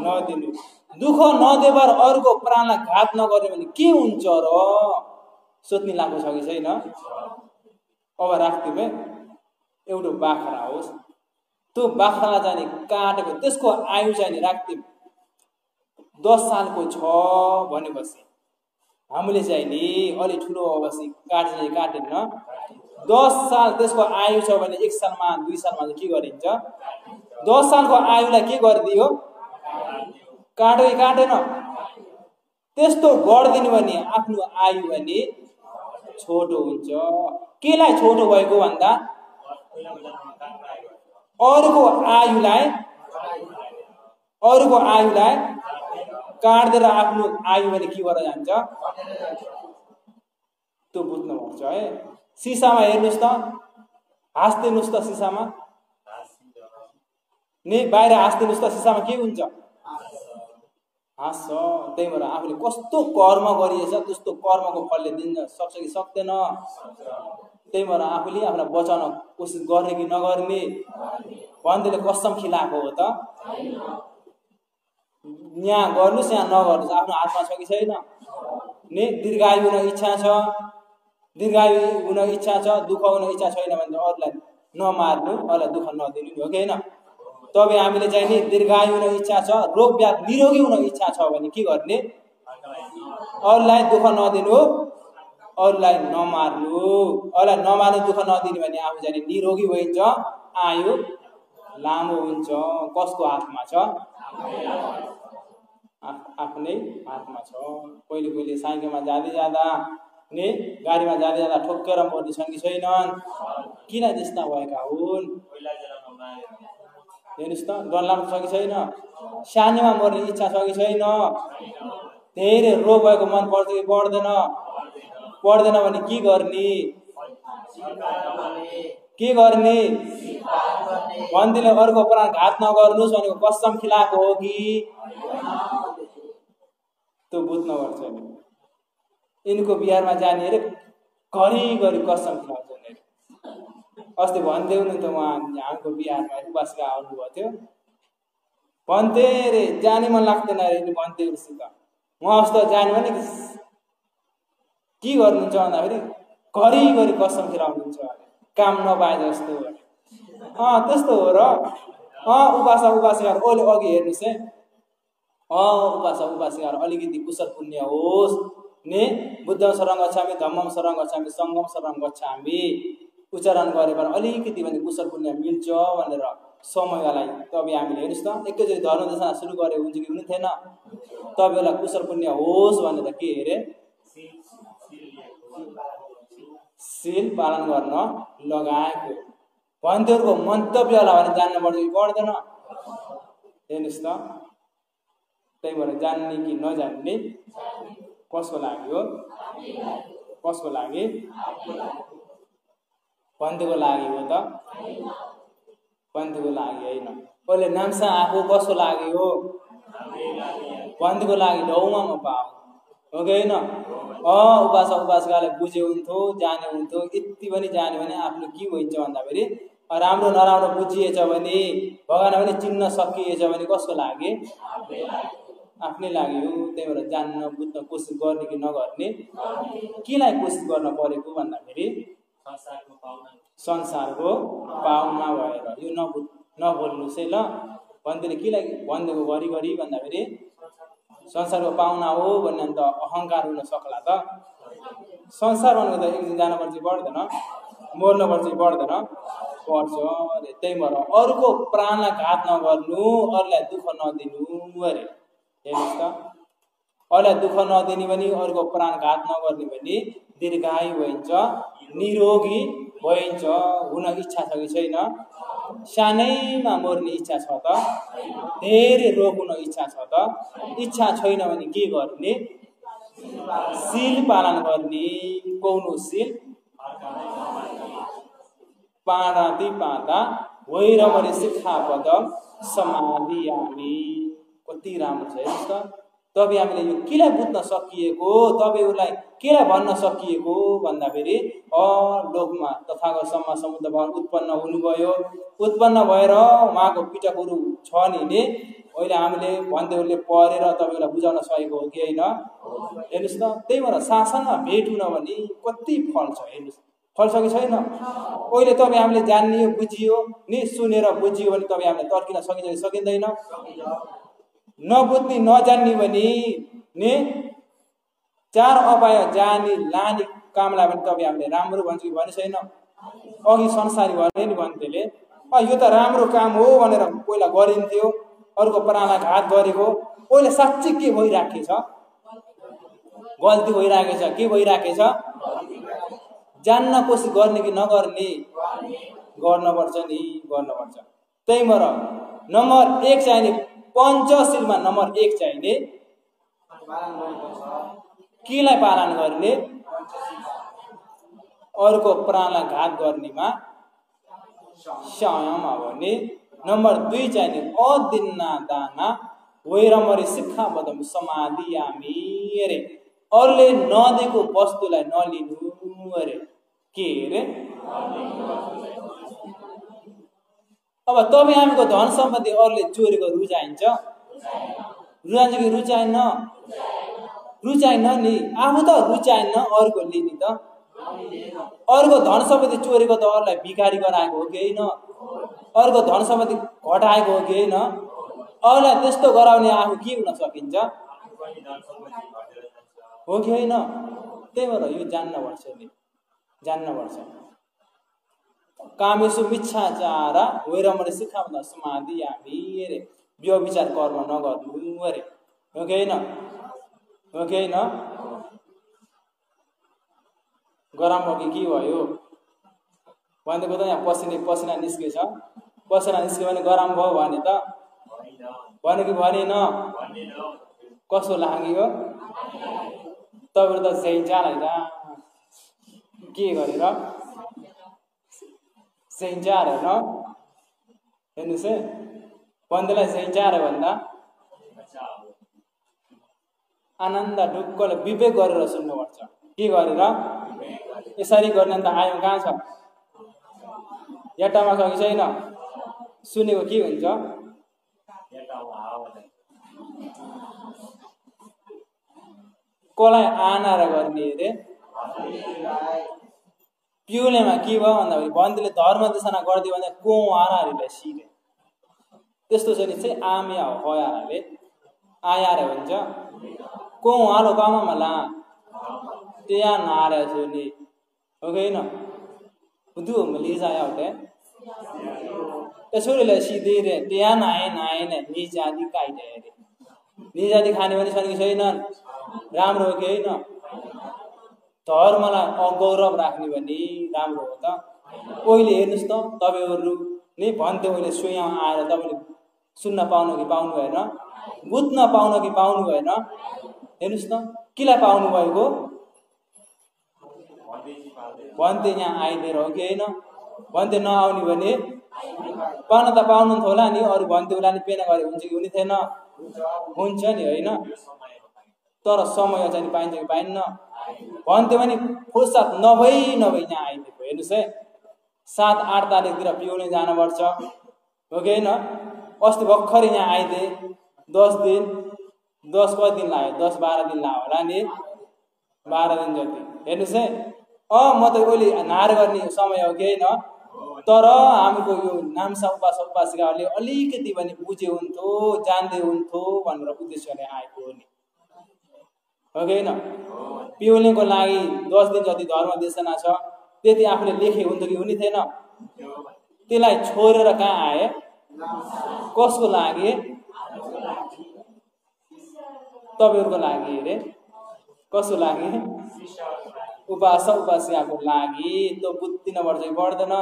A: नदिनु। दुःख नदेवर अरूको प्राणलाई घात नगर्ने भने के हुन्छ र? सोध्ने लाग्छ कि छैन? अब राख्दिउँ है। एउटा बाख्रा होस्, त्यो बाख्रालाई चाहिँ काटेको त्यसको आयु चाहिँ नि राख्दिउँ 10 सालको छ भनेपछि हामीले चाहिँ नि अलि ठुलो अवधि काटेन 10 साल त्यसको आयु छ भने 1 सालमा 2 सालमा के गरिन्छ? 10 सालको आयुलाई के गरिदियो? काट्यो कि काटेन? त्यस्तो गर्दिनु भने आफ्नो आयु भने छोटो हुन्छ। केलाई छोटो भएको भन्दा अरूको आयुलाई काट्दै आफ्नो आयु भने के भएर जान्छ? त्यो बुझ्नुपर्छ है। सिसामा हेर्नुहोस् त, हाँस्दिनुहोस् त सिसामा नि, बाहिर हाँस्दिनुहोस् त सिसामा के हुन्छ? हाँस्छ। त्यही भएर आफूले कस्तो कर्म गरिएछ त्यस्तो कर्मको फलले दिन सक्छ कि सक्दैन? त्यही भएर आफूले आफूलाई बचाउन कोसिस गर्ने कि नगर्ने? भन्दैले कसम खिलाएको हो त? यहाँ गर्नुहोस् यहाँ नगर्नुहोस्, आफ्नो हातमा छ कि छैन? नि दीर्घायु हुन इच्छा छ, दीर्घायु हुन इच्छा छ, दुःख हुन इच्छा छैन भने अरूलाई नमार्नु, अरूलाई दुःख नदिनु हो कि होइन? तपाईँ हामीले चाहिँ नि दीर्घायु हुन इच्छा छ, रोग व्याधि निरोगी हुन इच्छा छ भने के गर्ने? अरूलाई दुःख नदिनु, अरूलाई नमार्नु, अरूलाई नमार्नु, दुःख नदिनु भने आफू चाहिँ निरोगी हुन्छ, आयु लामो हुन्छ। कसको हातमा छ? आफ्नै हातमा छ। कहिले कहिले साइकलमा जाँदै जाँदा ने गाडीमा जाँदै जाँदा ठोक्केर मर्ने छन् कि छैनन्? किन त्यस्ता भएका हुन्? हेर्नुहोस् त, डर लाग्छ कि छैन? सानोमा मर्ने इच्छा छ कि छैन? धेरै रोग भएको मन पर्छ कि पर्दैन? पर्दैन भने के गर्ने? के गर्ने? भन्दैले अरूको प्राण घात नगर्नुहोस् भनेको कसम खिलाएको हो कि? त्यो बुझ्नुपर्छ नि। यिनको बिहारमा जाने अरे घरिघरि कसम खिलाउँछन् अरे। अस्ति भन्दै हुनु त, उहाँ हाम्रो बिहारमा उपासका आउनुभएको थियो, भन्थे अरे जाने मन लाग्दैन अरे भन्थे उसित। उहाँ जस्तो जाने भने के गर्नुहुन्छ भन्दाखेरि घरिघरि कसम खिलाउनुहुन्छ अरे, काम नपाए जस्तो। त्यस्तो हो र। उपासकाहरू अहिले अघि हेर्नुहोस् है, उपासकाहरू अलिकति कुशल पुण्य होस् ने बुद्धं शरणं गच्छामि, धम्मं शरणं गच्छामि, सङ्घं शरणं गच्छामि उच्चारण गरेर अलिकति भने कुशल पुण्य मिल्छ भनेर समयलाई तपाईँ हामीले हेर्नुहोस् त, एकैचोटि धर्म देशना सुरु गरे हुन्छ कि हुने थिएन? तपाईँलाई कुशल पुण्य होस् भनेर के हेरे? शील पालन गर्न लगाएको। भन्थ्योहरूको मन्तव्यलाई भने जान्न पर्छ कि पर्दैन? हेर्नुहोस् त, त्यही भएर जान्ने कि नजान्ने कसको लागि हो? कसको लागि? भन्थ्योको लागि हो त, भन्थ्योको लागि होइन। पहिले नाम्सा आएको कसको लागि हो? भन्थ्योको लागि। ढौमा म पाऊ हो कि होइन? उपासकाले बुझे हुन्थ्यो, जाने हुन्थ्यो। यति पनि जाने भने आफ्नो के हुन्छ भन्दाखेरि राम्रो नराम्रो बुझिएछ भने, भगवान पनि चिन्न सकिएछ भने कसको लागि? आफ्नै लागि हो। त्यही भएर जान्न बुझ्न कोसिस गर्ने कि नगर्ने? केलाई कोसिस गर्न परेको भन्दाखेरि संसारको पाहुना भएर। यो नभुल्नुहोस् है ल। भन्दैले केलाई भनिदिएको घरिघरि भन्दाखेरि संसारको पाहुना हो भन्ने अन्त अहङ्कार हुन सक्ला त? संसार भनेको त एकदिन जानुपर्छ पर्दैन? मर्नुपर्छ पर्दैन? पर्छ अरे। त्यही भएर अरूको प्राणलाई घात नगर्नु, अरूलाई दुःख नदिनु अरे। हेर्नुहोस् त, अरूलाई दुःख नदिने भने, अरूको प्राण घात नगर्ने भने दीर्घायु भइन्छ, निरोगी भइन्छ। हुन इच्छा छ कि छैन? सानैमा मर्ने इच्छा छ त? धेरै रोग हुन इच्छा छ त? इच्छा छैन भने के गर्ने? शील पालन गर्ने। कौनो शील? पाराति पाता वैरमरे शिक्षापदम समाधियामि। कति राम्रो छ हेर्नुहोस् त। तपाईँ हामीले यो केलाई बुझ्न सकिएको, तपाईँहरूलाई केलाई भन्न सकिएको भन्दाखेरि लोकमा तथागत सम्मा समुद्र भगवान उत्पन्न हुनुभयो। उत्पन्न भएर उहाँको पिटकहरू छ नि, अहिले हामीले भन्दैहरूले पढेर तपाईँलाई बुझाउन सकेको हो कि होइन? हेर्नुहोस् त, त्यही भएर शासनमा भेट हुन भने कति फल छ हेर्नुहोस्। फल छ कि छैन? अहिले तपाईँ हामीले जान्ने बुझियो नि, सुनेर बुझियो भने तपाईँ हामीले तर्किन सकिन्छ कि सकिँदैन? नबुझ्ने नजान्ने भने ने चार अपाय जाने लाने कामलाई पनि तपाईँ हामीले राम्रो भन्छ कि भने छैन? अघि संसारी भने नि भन्थेले यो त राम्रो काम हो भनेर पहिला गरिन्थ्यो, अरूको प्राणलाई घात गरेको। अहिले साँच्चै के भइराखेछ? गल्ती भइराखेछ। के भइराखेछ? जान्न कोसिस गर्ने कि नगर्ने? गर्नुपर्छ नि, गर्नुपर्छ। त्यही भएर नम्बर 1 चाहिने, पञ्चशीलमा नम्बर 1 चाहिने केलाई पालन गर्ने? अरूको प्राणलाई घात गर्नेमा संयम हो भने। नम्बर 2 चाहिने अदिन्ना दाना वैरमरे शिक्षापदम समाधियामि अरे। अरूले नदिएको वस्तुलाई नलिनु अरे। के अरे? अब तपाईँ हामीको धन सम्पत्ति अरूले चोरेको रुचाइन्छ? रुचाइन्छ कि रुचाएन? रुचाएन नि। आफू त रुचाएन, अरूको लिने त अर्को धन सम्पत्ति चोरेको त अरूलाई भिखारी गराएको हो कि होइन? अर्को धन सम्पत्ति घटाएको हो कि होइन? अरूलाई त्यस्तो गराउने आफू के हुन सकिन्छ? हो कि होइन? त्यही भएर यो जान्नुपर्छ नि, जान्नुपर्छ। कामेषु मिच्छाचार वैरमणि शिखाउँदा समाधियामि अरे, व्यभिचार कर्म नगर्नु अरे, हो कि होइन? हो कि होइन? गरम हो कि के भयो भनेको त यहाँ पसिना निस्केछ, पसिना निस्क्यो भने गरम भयो भने त भन्यो कि भनेन? कसो लाग्यो? तपाईँहरू त सेन्चालाई त के गरेर सेन्चार हेर्न हेर्नुहोस् है, बन्देलाई सेन्चार भन्दा आनन्द ढुक्कले विवेक गरेर सुन्नुपर्छ। के गरेर? यसरी गर्ने त आयो कहाँ छ? यटामा छ कि छैन? सुनेको के हुन्छ? कसलाई आनार गर्ने अरे? पिउलेमा के भयो भन्दाखेरि बन्दीले धर्म देशना गरिदियो भने को आराहरूले सिरे, त्यस्तो छ नि चाहिँ आम्या हो कयारले आयार हुन्छ को हालो काममा मला त्यहाँ नारे सुनि हो कि होइन? बुद्धु मली जाया होते त्यसोले सिधै रे त्यहाँ नाए ने निजादी काइदे रे, निजादी खाने पनि छ कि छैन? राम्रो हो कि होइन? धर्मलाई अगौरव राख्ने भने राम्रो हो त? ओहिले हेर्नुहोस् त तपाईँहरू नै भन्थ्यो, ओहिले स्वयं आएर तपाईँले सुन्न पाउनु कि पाउनु भएन? बुझ्न पाउनु कि पाउनु भएन? हेर्नुहोस् त किलाई पाउनु भएको? भन्थे यहाँ आइदिएर हो कि होइन? भन्थे नआउने भने पाउन त पाउनुहुन्थ्यो होला नि, अरू भन्थे होला नि, पेना गरे हुन्छ कि हुने थिएन? हुन्छ नि होइन? तर समय चाहिँ पाइन्छ कि पाइन्न? भन्थ्यो भने फुर्सद नभई यहाँ आइदिएको। हेर्नुहोस् है, 7-8 तारिकतिर पिउने जानुपर्छ हो कि होइन? अस्ति भर्खरै यहाँ आइदिए 10 दिन, 10 कति दिन लाग्यो? 10-12 दिन लाग्यो होला नि, 12 दिन जति। हेर्नुहोस् है, म त अहिले नार गर्ने समय हो कि होइन? तर हाम्रो यो नाम्सा उपासिकाहरूले अलिकति पनि बुझे हुन्थ्यो, जान्दै हुन्थ्यो भनेर उद्देश्यले आएको हो नि, हो कि होइन? पिउलेको लागि 10 दिन जति धर्म देशना छ, त्यति आफूले लेखे हुन्थ्यो कि हुने थिएन? त्यसलाई छोडेर कहाँ आए? कसको लागि? तपाईँहरूको लागि अरे। कसको लागि? उपासक उपासिकाको लागि। त्यो बुद्धि नपर्छ कि पर्दैन?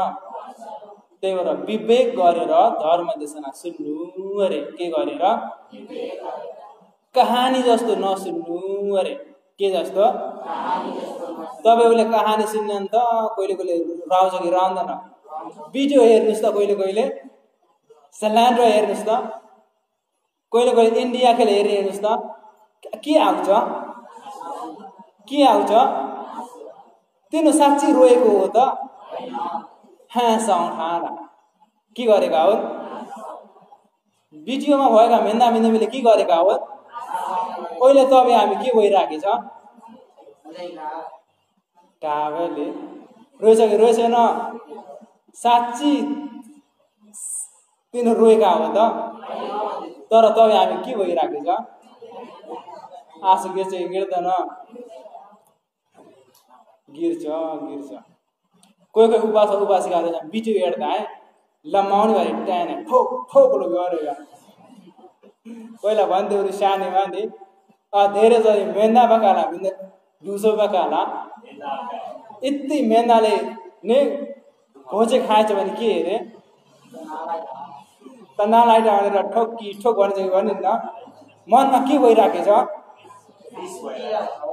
A: त्यही भएर विवेक गरेर धर्म देशना सुन्नु अरे। के गरेर? कहानी जस्तो नसुन्नु अरे। के जस्तो? तपाईँहरूले कहानी सुन्ने त कहिले राउँछ कि राउँदैन? भिडियो हेर्नुहोस् त, कहिले स्यालेन्डर हेर्नुहोस् त, कहिले इन्डिया खेल हेर्नुहोस् त, के आउँछ? के आउँछ? तिनीहरू साँच्ची रोएको हो त? हाँसाउँठाडा के गरेका हो? भिडियोमा भएका मेन्दा मिन्दामीले के गरेका हो? अहिले तपाईँ हामी के भइराखेको छ? ढाबेले रोएछ कि रोएछेन? साँच्ची तिनीहरू रोएका हो त? तर तपाईँ हामी के भइराखेको छ? आँसु गिर्छ कि गिर्दैन? गिर्छ। कोही उपासिकाले भिडियो हेर्दा है लम्माउने भए ट्यान ठोक्लो गरेर पहिला भन्थ्यो सानोमा नि धेरै जति मेन्दा पकाला दिउँसो पकाला यति मेन्दाले नै घोचे खाएछ भने के अरे तनालाई हालेर ठोक भने न मनमा के भइराखेको छ?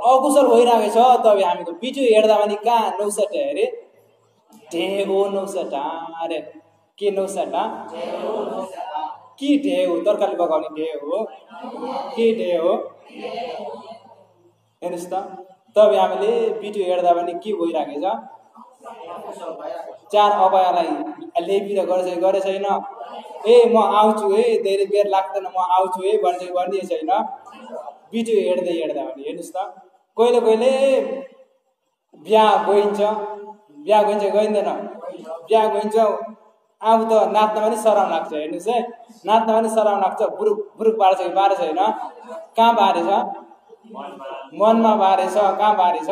A: अकुशल भइराखेको छ। तपाईँ हामीको भिडियो हेर्दा पनि कहाँ 69 अरे ढेगो 69 अरे के 69 के ढेउ तरकारी पकाउने ढेउ हो के ढेउ हो? हेर्नुहोस् त तपाईँ हामीले भिडियो हेर्दा पनि के भइराखेको छ? 4 अपायालाई लेबिर गरे छैन? ए म आउँछु है धेरै बेर लाग्दैन म आउँछु है भन्ने छैन भिडियो हेर्दा पनि। हेर्नुहोस् त कहिले बिहा गइन्छ गइँदैन बिहा गइन्छ अब त नाच्न पनि शरम लाग्छ हेर्नुस् है नाच्न पनि शरम लाग्छ बुरुक बुरुक बारेछ कि बारेछ हैन कहाँ बारेछ मनमा बारेछ कहाँ बारेछ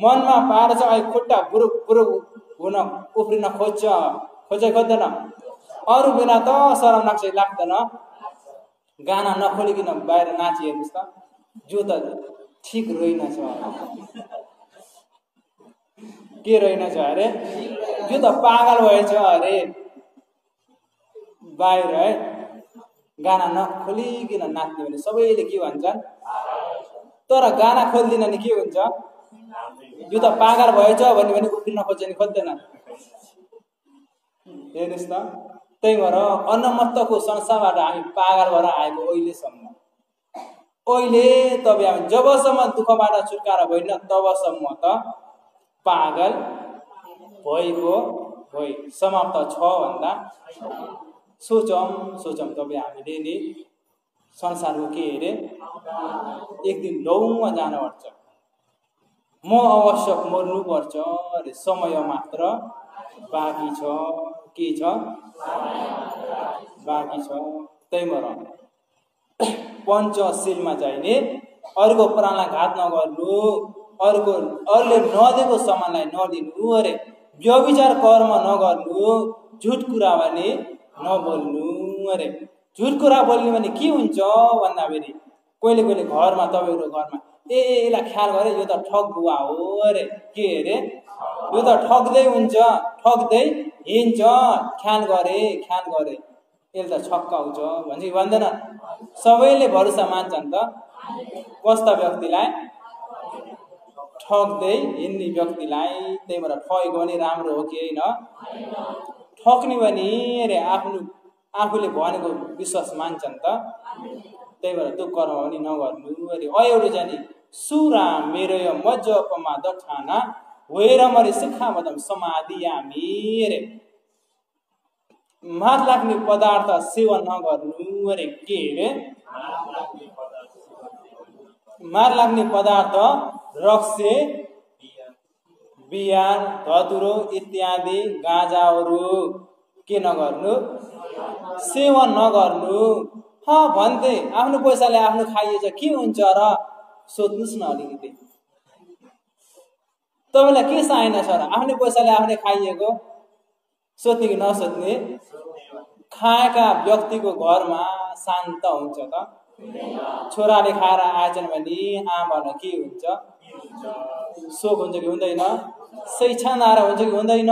A: मनमा बारेछ अहिले खुट्टा बुरुक बुरुक हुन उफ्रिन खोज्दैन अरु बेला त शरम लाग्छ लाग्दैन गाना नखोलिकन बाहिर नाची हेर्नुस् त जो त ठीक रहेनछ के रहेनछ अरे यो त पागल भएछ अरे बाहिर है गाना नखोलिकन नाच्ने भने सबैले के भन्छन् तर गाना खोल्दिन नि के हुन्छ यो त पागल भएछ भन्ने भने उफ्रिन खोज्छ नि खोज्दैन हेर्नुस् त त्यही भएर अन्नमत्तको संसारबाट हामी पागल भएर आएको अहिले तपाईँ हामी जबसम्म दुःखबाट छुटकारा भएन तबसम्म त पागल भई समाप्त छ भन्दा सोचौं तपाईँ हामीले नि संसारको के हेरे एक दिन लौमा जानुपर्छ म अवश्य मर्नुपर्छ अरे समय मात्र बाँकी छ के छ बाँकी छ त्यही भएर पञ्चशीलमा चाहिने अर्को प्राणलाई घात नगर्नु अरूले नदिएको सामानलाई नदिनु अरे व्यभिचार कर्म नगर्नु झुट कुरा भने नबोल्नु अरे झुट कुरा बोल्ने भने के हुन्छ भन्दाखेरि कहिले घरमा तपाईहरुको घरमा यसलाई ख्याल गरे यो त ठग बुवा हो अरे के अरे यो त ठग्दै हुन्छ ठग्दै हिन्छ ख्याल गरे यसले त छक्काउँछ भन्छ कि भन्दैन सबैले भरोसा मान्छन् त कस्ता व्यक्तिलाई ठग्दै हिँड्ने व्यक्तिलाई त्यही भएर ठगेको पनि राम्रो हो कि हैन ठग्ने भने अरे आफूले भनेको विश्वास मान्छन् त त्यही भएर त्यो कर्म पनि नगर्नु अरे एउटा जानी सुरा मेरो यो मजपमा दठाना होएर मरे सुखा बदम समाधि हामी अरे मार लाग्ने पदार्थ सेवन नगर्नु अरे के अरे मार लाग्ने पदार्थ रक्से बियार धतुरो इत्यादि गाजाहरू के नगर्नु सेवन नगर्नु भन्दै आफ्नो पैसाले आफ्नो खाइएछ के हुन्छ र सोध्नुस् न अलिकति तपाईलाई के चाहिएन छ र आफ्नो पैसाले आफूले खाइएको सोध्ने कि नसोध्ने खाएका व्यक्तिको घरमा शान्त हुन्छ त छोराले खाएर आएछन् भने आमालाई के हुन्छ शोक हुन्छ कि हुँदैन शैक्षानार हुन्छ कि हुँदैन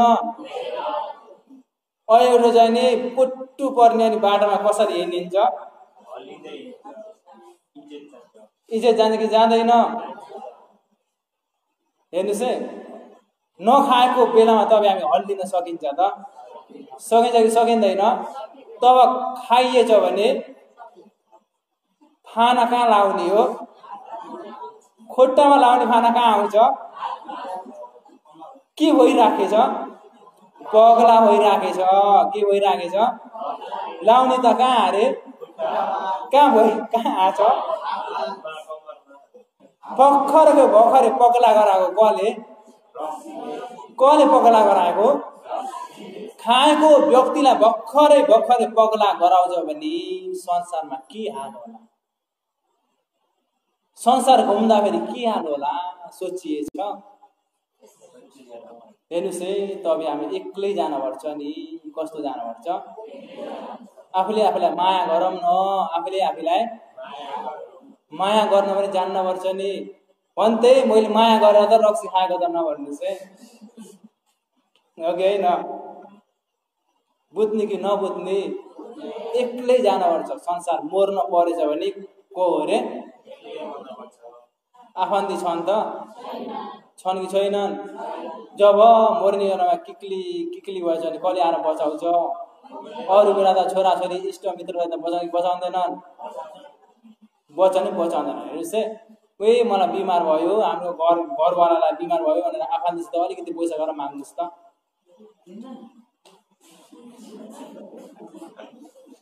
A: एउटा जाने पुट्टु पर्ने अनि बाटोमा कसरी हिँडिन्छ इज्जत जान्छ कि जाँदैन हेर्नुस् है नखाएको बेलामा तपाईँ हामी हल्लिन सकिन्छ त सकिन्छ कि सकिँदैन तब खाइएछ भने फाना कहाँ लाउने हो खुट्टामा लाउने फाना कहाँ आउँछ के भइराखेछ पगला भइराखेछ के भइराखेछ लाउने त कहाँ अरे कहाँ आछ भर्खरै पगला गराएको कले पगला गराएको खाएको व्यक्तिलाई भर्खरै पगला गराउँछ भने संसारमा के हाल होला संसार घुम्दाखेरि के हाल होला सोचिएछ हेर्नुस् है तपाईँ हामी एक्लै जानुपर्छ नि कस्तो जानुपर्छ आफूले आफूलाई माया गरौँ न आफूलाई माया गर्न पनि जान्नुपर्छ नि भन्दै मैले माया गरेर त रक्सी खाएको त नभन्नुस् है ओके हैन बुझ्ने कि नबुझ्ने एक्लै जानुपर्छ संसार मर्न परेछ भने को हो रे आफन्ती छन् त छन् कि छैनन् जब मर्ने बेलामा किक्ली भएछ भने कसले आएर बचाउँछ अरू बेला त छोराछोरी इष्टमित्रले त बचाउँदैनन् बचाउँदैन हेर्नुस् है उही मलाई बिमार भयो हाम्रो घरवालालाई बिमार भयो भनेर आफन्तीसित अलिकति पैसा गरेर माग्नुस् त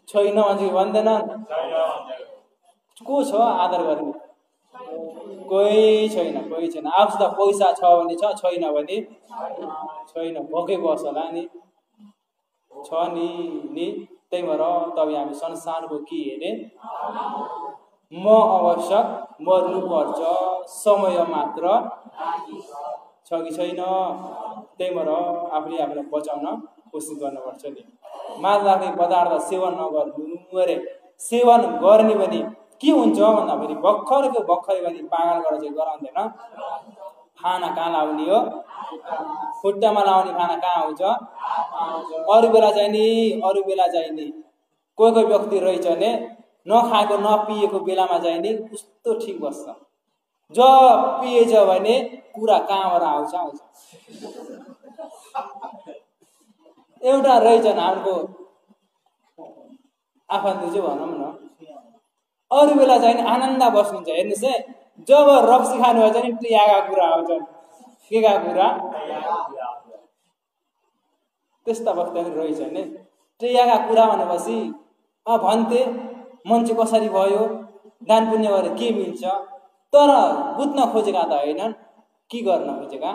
A: छैन भन्छ कि भन्दैनन् को छ आदर गर्ने कोही छैन आउँछ त पैसा छ भने छ छैन भने छैन भोकै बस होला नि छ नि त्यही भएर तपाईँ हामी संसारको के हेरे म आवश्यक मर्नु पर्छ समय मात्र छ कि छैन त्यही भएर आफूले आफूलाई बचाउन कोसिस गर्नुपर्छ नि माग लाग्ने पदार्थ सेवन नगर्नु अरे सेवन गर्ने भने के हुन्छ भन्दाखेरि भर्खरको भने पागल गरेर चाहिँ गराउँदैन खाना कहाँ लाउने हो खुट्टामा लाउने खाना कहाँ आउँछ अरू बेला चाहिँ नि कोही व्यक्ति रहेछ भने नखाएको नपिएको बेलामा चाहिँ नि कस्तो ठिक बस्छ जब पिएछ भने कुरा कहाँबाट आउँछ एउटा रहेछन् हाम्रो आफन्त चाहिँ भनौँ न अरू बेला चाहिँ आनन्द बस्नुहुन्छ हेर्नुहोस् है जब रक्सी खानु भएछ नि टियाका कुरा आउँछ के का कुरा त्यस्ता अवस्था पनि रहेछ नि टियाका कुरा भनेपछि भन्थे मान्छे कसरी भयो दान पुण्य गरेर के मिल्छ तर बुझ्न खोजेका त हैनन् के गर्न खोजेका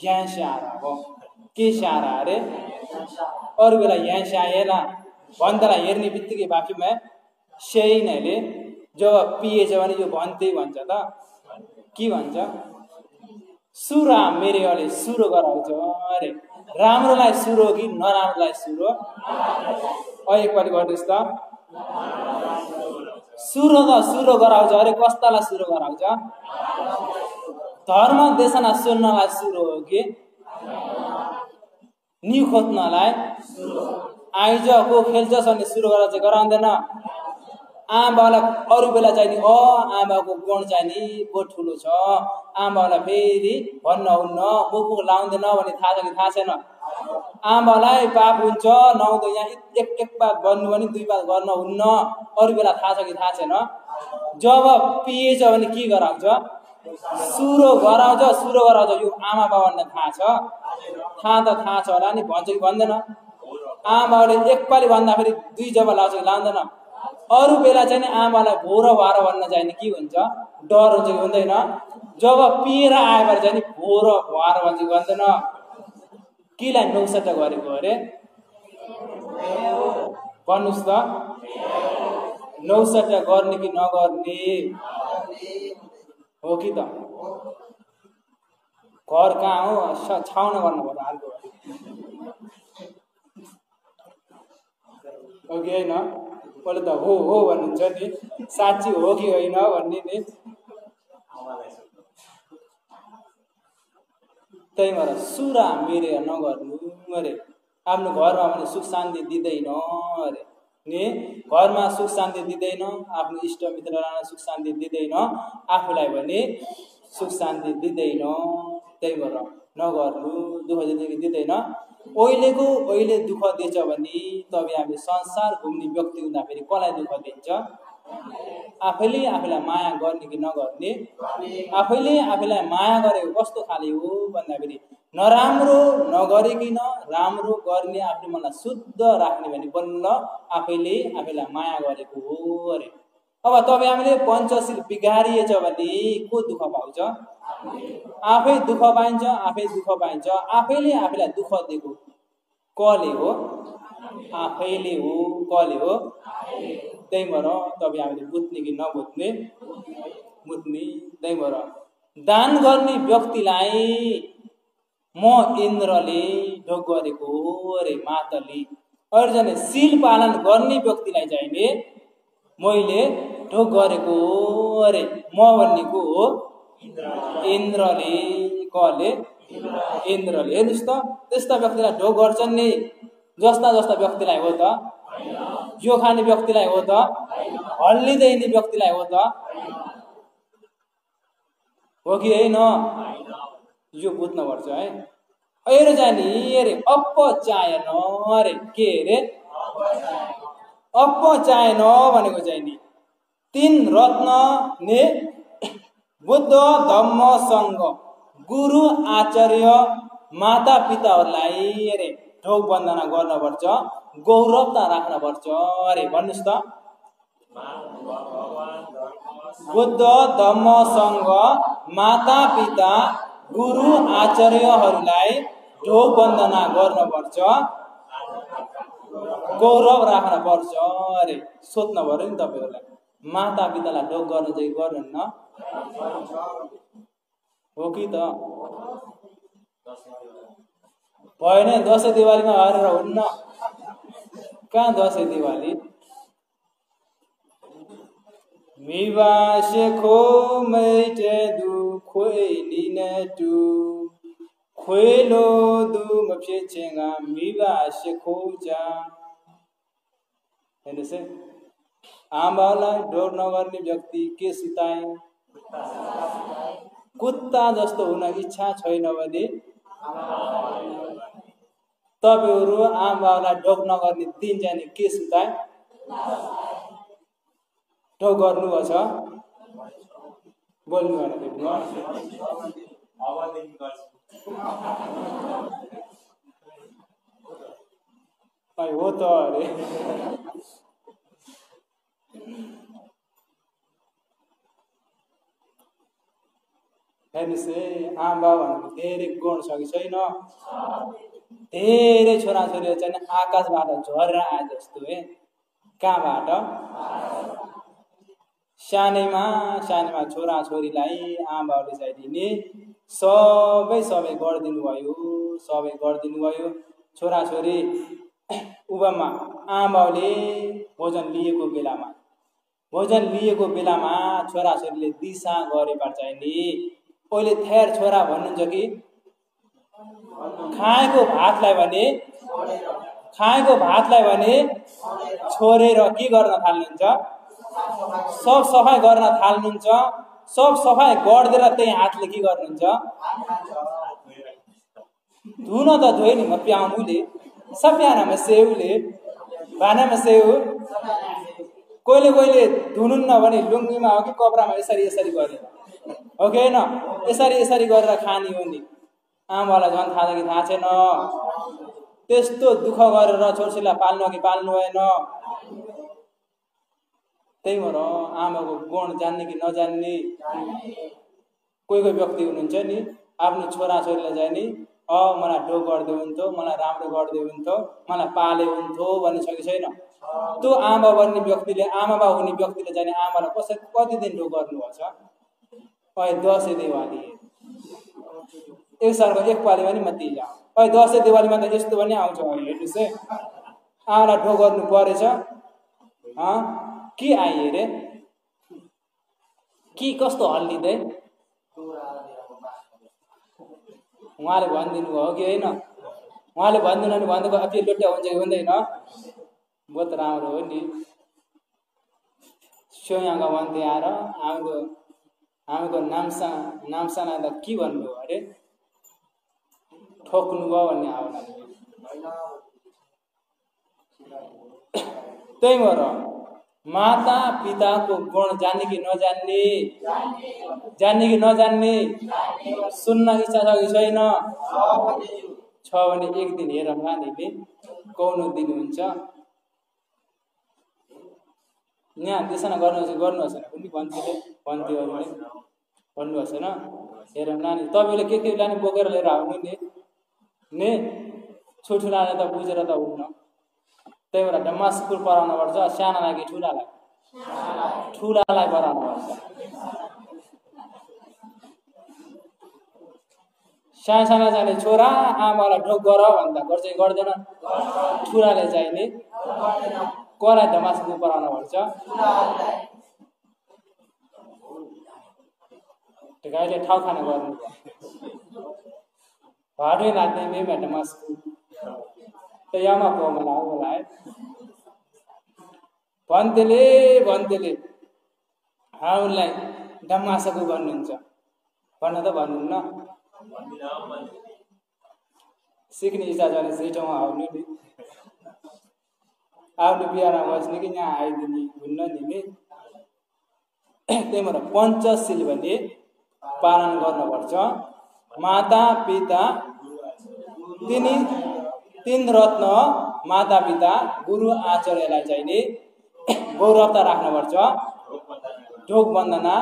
A: यहाँ स्याहारा हो के स्याहारा अरे अरू बेला यहाँ स्याहारा भन्दालाई हेर्ने बित्तिकै बाफीमा सेइनले जब पिएछ भने यो भन्थे भन्छ त के भन्छ सुरा मेरेले सुरो गराउँछ अरे राम्रोलाई सुरो कि नराम्रोलाई सुरो एकपल्ट गर्नुहोस् त सुरो गराउँछ अरे कस्तालाई सुरो गराउँछ धर्म देशना सुन्नलाई सुरो हो कि नि खोज्नलाई आइज को खेल्छस् भने सुरु गरेर चाहिँ गराउँदैन आमाबालाई अरू बेला चाहिँ नि आमाको गुण चाहिँ नि को ठुलो छ आमाबालाई फेरि भन्न हुन्न मुख लाउँदैन भने थाहा छ कि थाहा छैन आमाबालाई पाप हुन्छ नहुँदो यहाँ एक बार गर्नु भने दुई बार गर्न हुन्न अरू बेला थाहा छ कि थाहा छैन जब पिएछ भने के गराउँछ सुरो गराउँछ यो आमा बाबालाई थाहा छ होला नि भन्छ कि भन्दैन आमाले एकपालि भन्दाखेरि दुई जब लाउँछ कि लाउँदैन अरू बेला चाहिँ नि आमालाई भोरो भारो भन्न चाहिँ नि के हुन्छ डर हुन्छ कि हुँदैन जब पिएर आएपछि चाहिँ नि भोरो भारो भन्छ कि भन्दैन केलाई नौसट्टा गरेको अरे भन्नुहोस् त नौसट्टा गर्ने कि नगर्ने हो कि त घर कहाँ हो छाउन गर्नु पर्छ अर्को हो कि होइन पहिला त हो भन्नुहुन्छ नि साँच्ची हो कि होइन भन्ने नि त्यही भएर सुरा मेरे नगर्नु अरे आफ्नो घरमा पनि सुख शान्ति दिँदैन अरे नि घरमा सुख शान्ति दिँदैन आफ्नो इष्ट मित्रलाई सुख शान्ति दिँदैन आफूलाई पनि सुख शान्ति दिँदैन त्यही भएर नगर्नु दुःख जिन्दगी दिँदैन अहिले दुःख दिन्छ भने तपाईँ हामी संसार घुम्ने व्यक्ति हुँदाखेरि कसलाई दुःख दिन्छ आफैले आफैलाई माया गर्ने कि नगर्ने आफैले आफैलाई माया गरेको कस्तो खाले हो भन्दाखेरि नराम्रो नगरिकन राम्रो गर्ने आफ्नो मनलाई शुद्ध राख्ने भने बल्ल आफैले आफैलाई माया गरेको हो अरे अब तपाईँ हामीले पञ्चशील बिगारिएछ भने को दुःख पाउँछ आफै दुःख पाइन्छ आफैले आफैलाई दुःख दिएको कले हो आफैले हो कले हो त्यही भएर तपाईँ हामीले बुझ्ने कि नबुझ्ने बुझ्ने त्यही भएर दान गर्ने व्यक्तिलाई म इन्द्रले ढोग गरेको हो अरे मातले अरू जने शील पालन गर्ने व्यक्तिलाई चाहिँ मैले ढोग गरेको हो अरे म भन्नेको हो इन्द्रले कले इन्द्रले हेर्नुहोस् त त्यस्ता व्यक्तिलाई ढोग गर्छन् नि जस्ता व्यक्तिलाई हो त यो खाने व्यक्तिलाई हो त हल्लिँदैन व्यक्तिलाई हो त हो कि होइन यो बुझ्नुपर्छ है अहिले चाहिँ नि अरे अपचायन अरे के अरे अपचायन भनेको चाहिँ नि तीन रत्न ने बुद्ध धम्म संघ गुरु आचार्य माता पिताहरूलाई अरे ढोग वन्दना गर्नुपर्छ गौरवता राख्नुपर्छ अरे भन्नुहोस् त बुद्ध धम्मसँग माता पिता गुरु आचार्यहरूलाई ढोग वन्दना गर्नुपर्छ, गौरव राख्न पर्छ अरे। सोध्न पर्यो नि तपाईहरुलाई, माता पितालाई ढोग गर्न चाहिँ गर्नुहुन्न हो कि त? भएन दशैं दिवालीमा हारेर हुन्न। कहाँ दशैं दिवाली? मिवा शेखो मैटे दु खोइली नटु खोइलो दु मफेचेगा मिवा शेखो जा। हेर्नुस् है, आमालाई ढोग नगर्ने व्यक्ति के सुताए? कुत्ता जस्तो हुन इच्छा छैन भने तपाईहरु आमालाई ढोग नगर्ने दिन जाने के सुताए? ढोग गर्नुभएको छ? बोल्नु भएन फेरि हो त अरे। हेर्नुस् है, आमा भनेको धेरै गुण छ कि छैन? धेरै छोराछोरीहरू चाहिँ आकाशबाट झरेर आए जस्तो है। कहाँबाट? सानैमा छोराछोरीलाई आमाहरूले चाहिँ नि सबै गरिदिनु भयो। छोराछोरी उभमा आमाले भोजन लिएको बेलामा छोराछोरीले दिशा गरेबाट चाहिँ नि अहिले थेर छोरा भन्नुहुन्छ कि खाएको भातलाई भने छोडेर के गर्न थाल्नुहुन्छ? सब सफाई गर्न थाल्नुहुन्छ। सब सफाई गर्दैन त्यही हातले के गर्नुहुन्छ? धुन त धोइ नि म प्याउमुले सप्यानामा सेउले भानामा सेउ। कोहीले धुनुहुन्न भने लुङ्गीमा हो कि कपडामा यसरी गरे हो कि हैन? यसरी गरेर खानी हो नि। आमालाई झन् थाहा कि थाहा छैन? त्यस्तो दुःख गरेर छोरीलाई पाल्नु कि पाल्नु भएन? त्यही भएर आमाको गुण जान्ने कि नजान्ने? कोही व्यक्ति हुनुहुन्छ नि आफ्नो छोराछोरीलाई चाहिँ नि मलाई ढोग गर्दै हुन्थ्यो, मलाई राम्रो गर्दै हुन्थ्यो, मलाई पाले हुन्थ्यो भन्ने छ कि छैन? त्यो आमा बन्ने व्यक्तिले, आमाबा हुने व्यक्तिले चाहिँ आमालाई कति दिन ढोग गर्नुभएको छ? अहिले दशैं दिवाली एक सालको एक पालीमा नि मात्रै जाऊ। अहिले दशैं दिवालीमा त यस्तो पनि आउँछ। हेर्नुस् है, आमालाई ढोग गर्नु परेछ के आइए रे? के कस्तो हल्लिँदै? उहाँले भनिदिनु भयो कि होइन? उहाँले भनिदिनु भने भन्नुको अपि लोट्या हुन्छ कि हुँदैन? बहुत राम्रो हो नि। सोयाङका भन्थे आएर हामीको नामसाना त के भन्नुभयो अरे? ठोक्नु भयो भन्ने आउला। त्यही भएर माता पिताको गुण जान्ने कि नजान्ने? सुन्न इच्छा छ कि छैन? छ भने एक दिन हेरौँ नानीले कौनो दिनुहुन्छ। यहाँ देशना गर्नुहोस् न पनि भन्थ्योहरूले भन्नुभएको छैन? हेरौँ नानी, तपाईँले के लाने बोकेर लिएर आउनु नि ठुलाले त बुझेर त हुन्न। त्यही भएर डम्मा स्कुल पढाउनु पर्छ। सानालाई कि ठुलालाई पढाउनु पर्छ। साना जाने छोरा आमालाई ढोग गर भन्दा गर्छ कि गर्दैन? ठुलाले चाहिँ नि कसलाई डम्मा स्कुल पढाउनु पर्छ? गाईले ठाउँ खाना गर्नु भाडै लाग्ने मेमा डम्मा स्कुल त यामा पोमला होला है। भन्तेले हामीलाई डम्मासको गर्नुहुन्छ भन्न त भन्नुहुन्न। सिक्ने इच्छा छ भने चाहिँ ठाउँमा आउनु नि। आफ्नो बिहारमा बस्ने कि यहाँ आइदिने हुन्न नि। त्यही भएर पञ्चशील भन्ने पालन गर्नुपर्छ। माता पिता तीन रत्न माता पिता गुरु आचार्यलाई चाहिँ नि गौरवता राख्नुपर्छ, ढोक वन्दना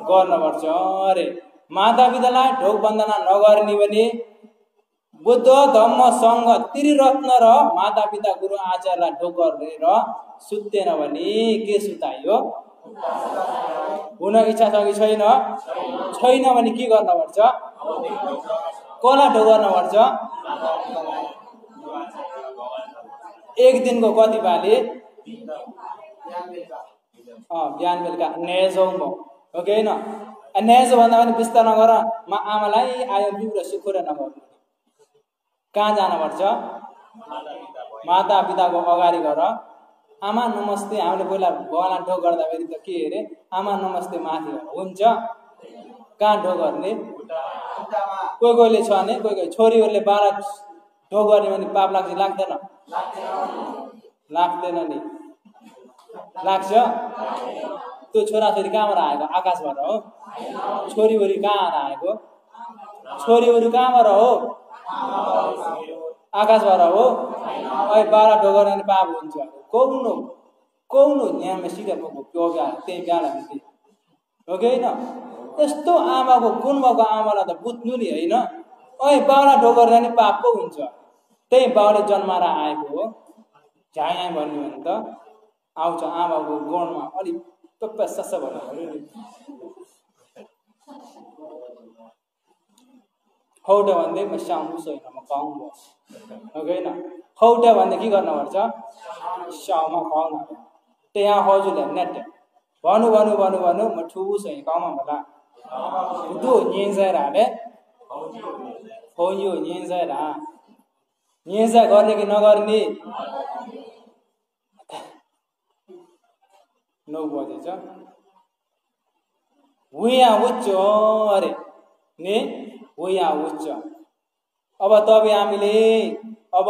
A: गर्नुपर्छ अरे। मातापितालाई ढोक वन्दना नगर्ने भने बुद्ध धम्म सङ्घ त्रिरत्न र मातापिता गुरु आचार्यलाई ढोक गरेर सुत्तेन भने के सुतायो? हुन इच्छा छ कि छैन? छैन भने के गर्नुपर्छ? कसलाई ढोक गर्नुपर्छ? एक दिनको कति पाले? बिहान बेलुका नेजौँ हो कि होइन? नेजो भन्दा पनि बिस्तार नगर आमालाई आयो बिउरा सुखुर नगर्नु। कहाँ जानुपर्छ? मातापिताको अगाडि गर आमा नमस्ते। हामीले पहिला भगवानलाई ढोक गर्दाखेरि त के अरे? आमा नमस्ते माथि गर हुन्छ। कहाँ ढोक गर्ने? कोही कोहीले छ भने कोही कोही छोरीहरूले बाह्र ढोक गर्ने भने पाप लाग्छ लाग्दैन? लाग्दैन नि। लाग्छ? त्यो छोराछोरी कहाँबाट आएको? आकाशबाट हो? छोरीहरू कहाँबाट आएको? छोरीहरू कहाँबाट हो? आकाशबाट हो? अहिले 12 ढोक गर्ने भने पाप हुन्छ। कौनो यहाँ सिधा त्यो त्यही बिहा लाग्छ हो कि होइन? यस्तो आमाको गुण भएको आमालाई त बुझ्नु नि होइन? अहिले 12 ढोक गर्ने भने पाप पो हुन्छ। त्यही बाउले जन्माएर आएको हो। झ्याङ भन्यो भने त आउँछ आमाको गुणमा अलिक सस भन्नु पर्यो नि। हौटा भन्दै म साउनु छैन म खुवाउँ हो कि होइन? हौटा भन्दै के गर्नुपर्छ? साउमा खुवाउनु। त्यहाँ हजुरले नेट भन्नु भन्नु भन्नु भन्नु म ठुबु छैन काउमा होला दु निन्जाइराले हो यो निन्जाइरा निन्जा गर्ने कि नगर्ने? 9 बजेछ। हुया उच्च अरे ने हुया उच्च। अब तपाईँ हामीले अब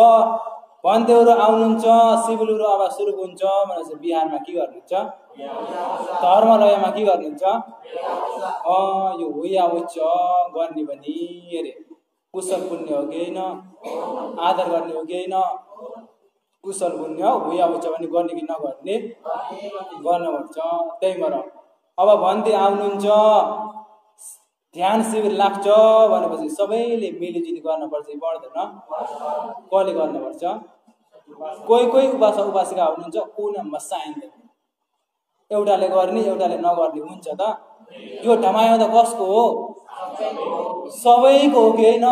A: भन्देहरू आउनुहुन्छ सिभिलहरू अब सुरु हुन्छ भनेपछि बिहारमा के गर्नुहुन्छ? धर्मलयमा के गर्नुहुन्छ? यो हुया उच्च गर्ने भने अरे कुशल पुण्य हो कि होइन? आदर गर्ने हो कि होइन? कुशल पुण्य हुया उच्च भने गर्ने कि नगर्ने? गर्नुपर्छ। त्यही भएर अब भन्दै आउनुहुन्छ ध्यान शिविर लाग्छ भनेपछि सबैले मिलिजुली गर्नुपर्छ कि पर्दैन? कसले गर्नुपर्छ? कोही कोही उपासक उपासिका हुनुहुन्छ कुन मसाइन्दैन। एउटाले गर्ने एउटाले नगर्ने हुन्छ त। यो ढमायो त कसको हो? सबैको हो कि होइन?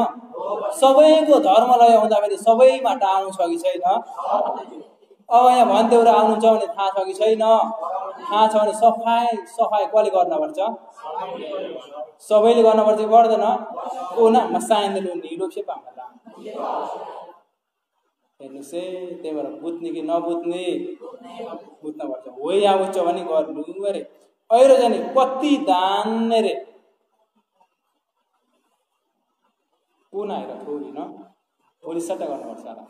A: सबैको धर्मलय हुँदाखेरि सबैमा टाउनु छ कि छैन? अब यहाँ भन्देहरू आउनुहुन्छ भने थाहा छ कि छैन? थाहा छ भने सफाइ कसले गर्नुपर्छ? सबैले गर्नुपर्छ कि पर्दैन? कुन मसाइन्दैन निरो छे पाउँला हेर्नुहोस् है। त्यही भएर बुझ्ने कि नबुझ्ने? बुझ्नुपर्छ। हो या उच्च भने गर्नु अरे। अहिले जाने कति दान रे कुन आएर थोरी न भोलि सट्टा गर्नुपर्छ होला।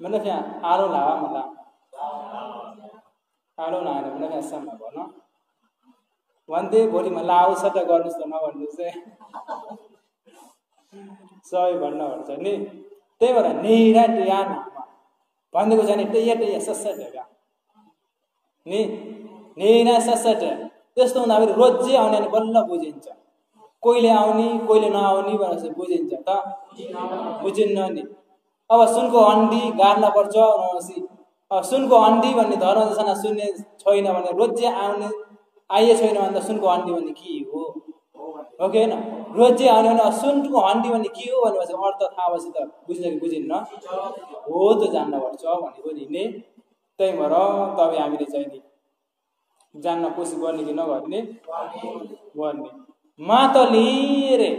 A: मतलब यहाँ आलो लावा मलाई आलो लाएर मतलब यहाँ सम्म भन भन्दै भोलिमा लाउ सट्टा गर्नुहोस् त नगर्नुहोस् है सबै भन्नुपर्छ नि। त्यही भएर नेरा टिया नामा भनेको छ नि टेया ससट हेगा नि नेरा ससट। त्यस्तो हुँदाखेरि रोजै आउने भने बल्ल बुझिन्छ। कोहीले आउने कोहीले नआउने भनेपछि बुझिन्छ त? बुझिन्न नि। अब सुनको हन्डी गाड्न पर्छ भनेपछि सुनको हन्डी भन्ने धर्म जसना सुन्ने छैन भने रोजै आउने आइए छैन भने त सुनको हन्डी भन्ने के हो? हो कि होइन? रोजै आउने भने सुनको हन्डी भन्ने के हो भनेपछि अर्थ थाहा भएपछि त बुझ्छ कि बुझिन्न? हो त जान्नुपर्छ भनेको नि नि। त्यही भएर तपाईँ हामीले चाहिँ नि जान्न कोसिस गर्ने कि नगर्ने? गर्ने। मातली रे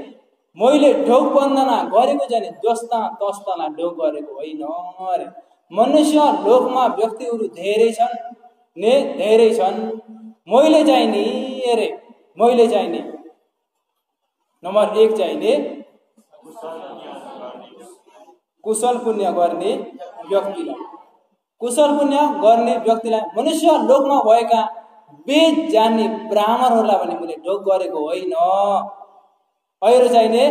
A: मैले ढोक वन्दना गरेको जाने जस्ता तस्तालाई ढोक गरेको होइन अरे। मनुष्य लोकमा व्यक्तिहरू धेरै छन् ने धेरै छन्। मैले चाहिँ नि अरे मैले चाहिँ नि नम्बर 1 चाहिँ नि कुशल पुण्य गर्ने व्यक्तिलाई कुशल पुण्य गर्ने व्यक्तिलाई मनुष्य लोकमा भएका वेद जान्ने ब्राह्मणहरूलाई भने मैले ढोक गरेको होइन। अहिले चाहिने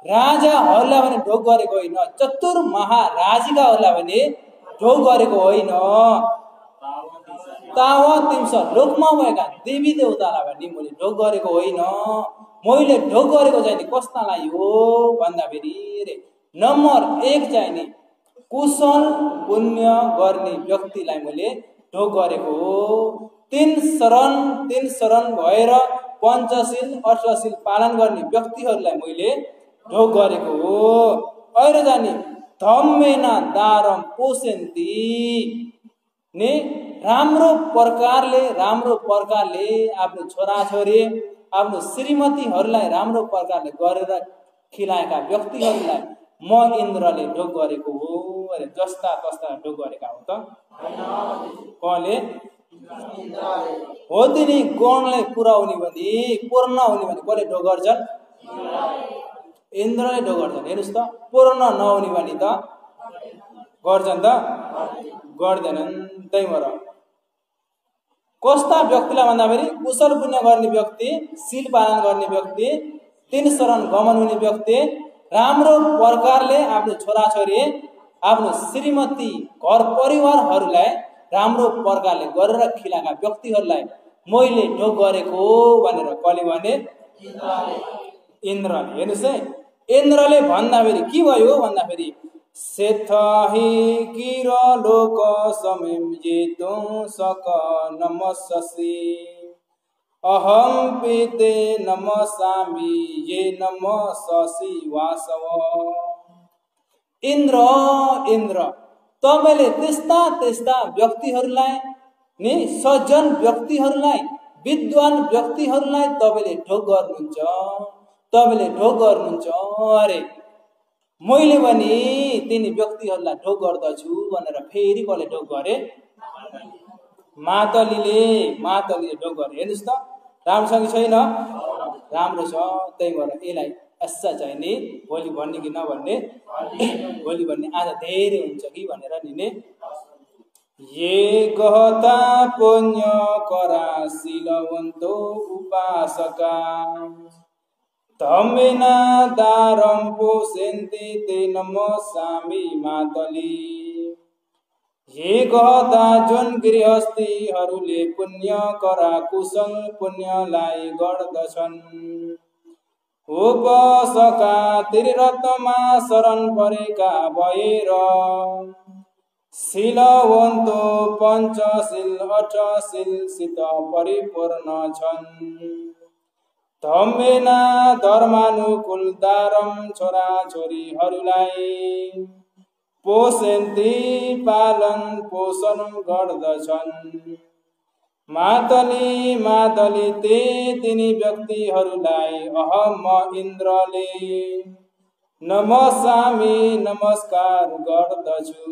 A: राजाहरूलाई भने ढोक गरेको होइन। चतुर महाराजिकाहरूलाई भने ढोक गरेको होइन। तावत तिम्स लोकमा भएका देवी देवतालाई भने मैले ढोग गरेको होइन। मैले ढोग गरेको चाहिँ नि कस्तालाई हो भन्दाखेरि रे नम्बर 1 चाहिँ नि कुशल पुण्य गर्ने व्यक्तिलाई मैले ढोग गरेको हो। 3 शरण भएर पञ्चशील अष्टशील पालन गर्ने व्यक्तिहरूलाई मैले ढोग गरेको हो। अहिले जाने धम्मेना दारम पोसेन्ती ने राम्रो प्रकारले आफ्नो छोराछोरी आफ्नो श्रीमतीहरूलाई राम्रो प्रकारले गरेर खिलाएका व्यक्तिहरूलाई म इन्द्रले ढोग गरेको हो अरे। जस्ता तस्ता ढोग गरेका हो त कसले हो तिनी गुणलाई पुर्याउने भने पूर्ण हुने भने कसले ढोग गर्छन्? इन्द्रले ढोग गर्छन्। हेर्नुस् त पूर्ण नहुने भने त गर्छन् त गर्दैनन्। त्यही भएर कस्ता व्यक्तिलाई भन्दाखेरि कुशल पुण्य गर्ने व्यक्ति, शील पालन गर्ने व्यक्ति, 3 शरण गमन हुने व्यक्ति, राम्रो प्रकारले आफ्नो छोराछोरी आफ्नो श्रीमती घर परिवारहरूलाई राम्रो प्रकारले गरेर खिलाएका व्यक्तिहरूलाई मैले ढोग गरेको भनेर कसले भने? इन्द्रले। हेर्नुस् है इन्द्रले भन्दाखेरि के भयो भन्दाखेरि सेथहि किर लोक समिम जेतु सक नमस्सि अहम पीते नमसामि ये नमस्सि वासव। इन्द्र तपाईले त्यस्ता व्यक्तिहरूलाई नि सज्जन व्यक्तिहरूलाई विद्वान व्यक्तिहरूलाई तपाईले ढोग गर्नुहुन्छ अरे। मैले भने तिनी व्यक्तिहरूलाई ढोग गर्दछु भनेर फेरि कसले ढोग गरे? मातलीले ढोग गरे। हेर्नुस् त राम्रोसँग छैन? राम्रो छ। त्यही भएर यसलाई ऐसा चाहिँ नि भोलि भन्ने कि नभन्ने, भोलि भन्ने आज धेरै हुन्छ कि भनेर निने। ये गहता पुण्य करा शीलवन्तो उपासका धम्मेना दारम पोसेन्ते ते नमस्सामि मातली। हे गहता जुन गृहस्थीहरूले पुण्य करा कुशल पुण्यलाई गर्दछन्, उपासका त्रिरत्नमा शरण परेका भएर शीलवन्तो पञ्चशील अष्टशीलसित परिपूर्ण छन्। धम्मेना धर्मानुकूल दारम छोराछोरीहरूलाई पोषन्ति पालन पोषण गर्दछन्। मातली ते तिनी व्यक्तिहरूलाई अहम इन्द्रले नमस्सामि नमस्कार गर्दछु।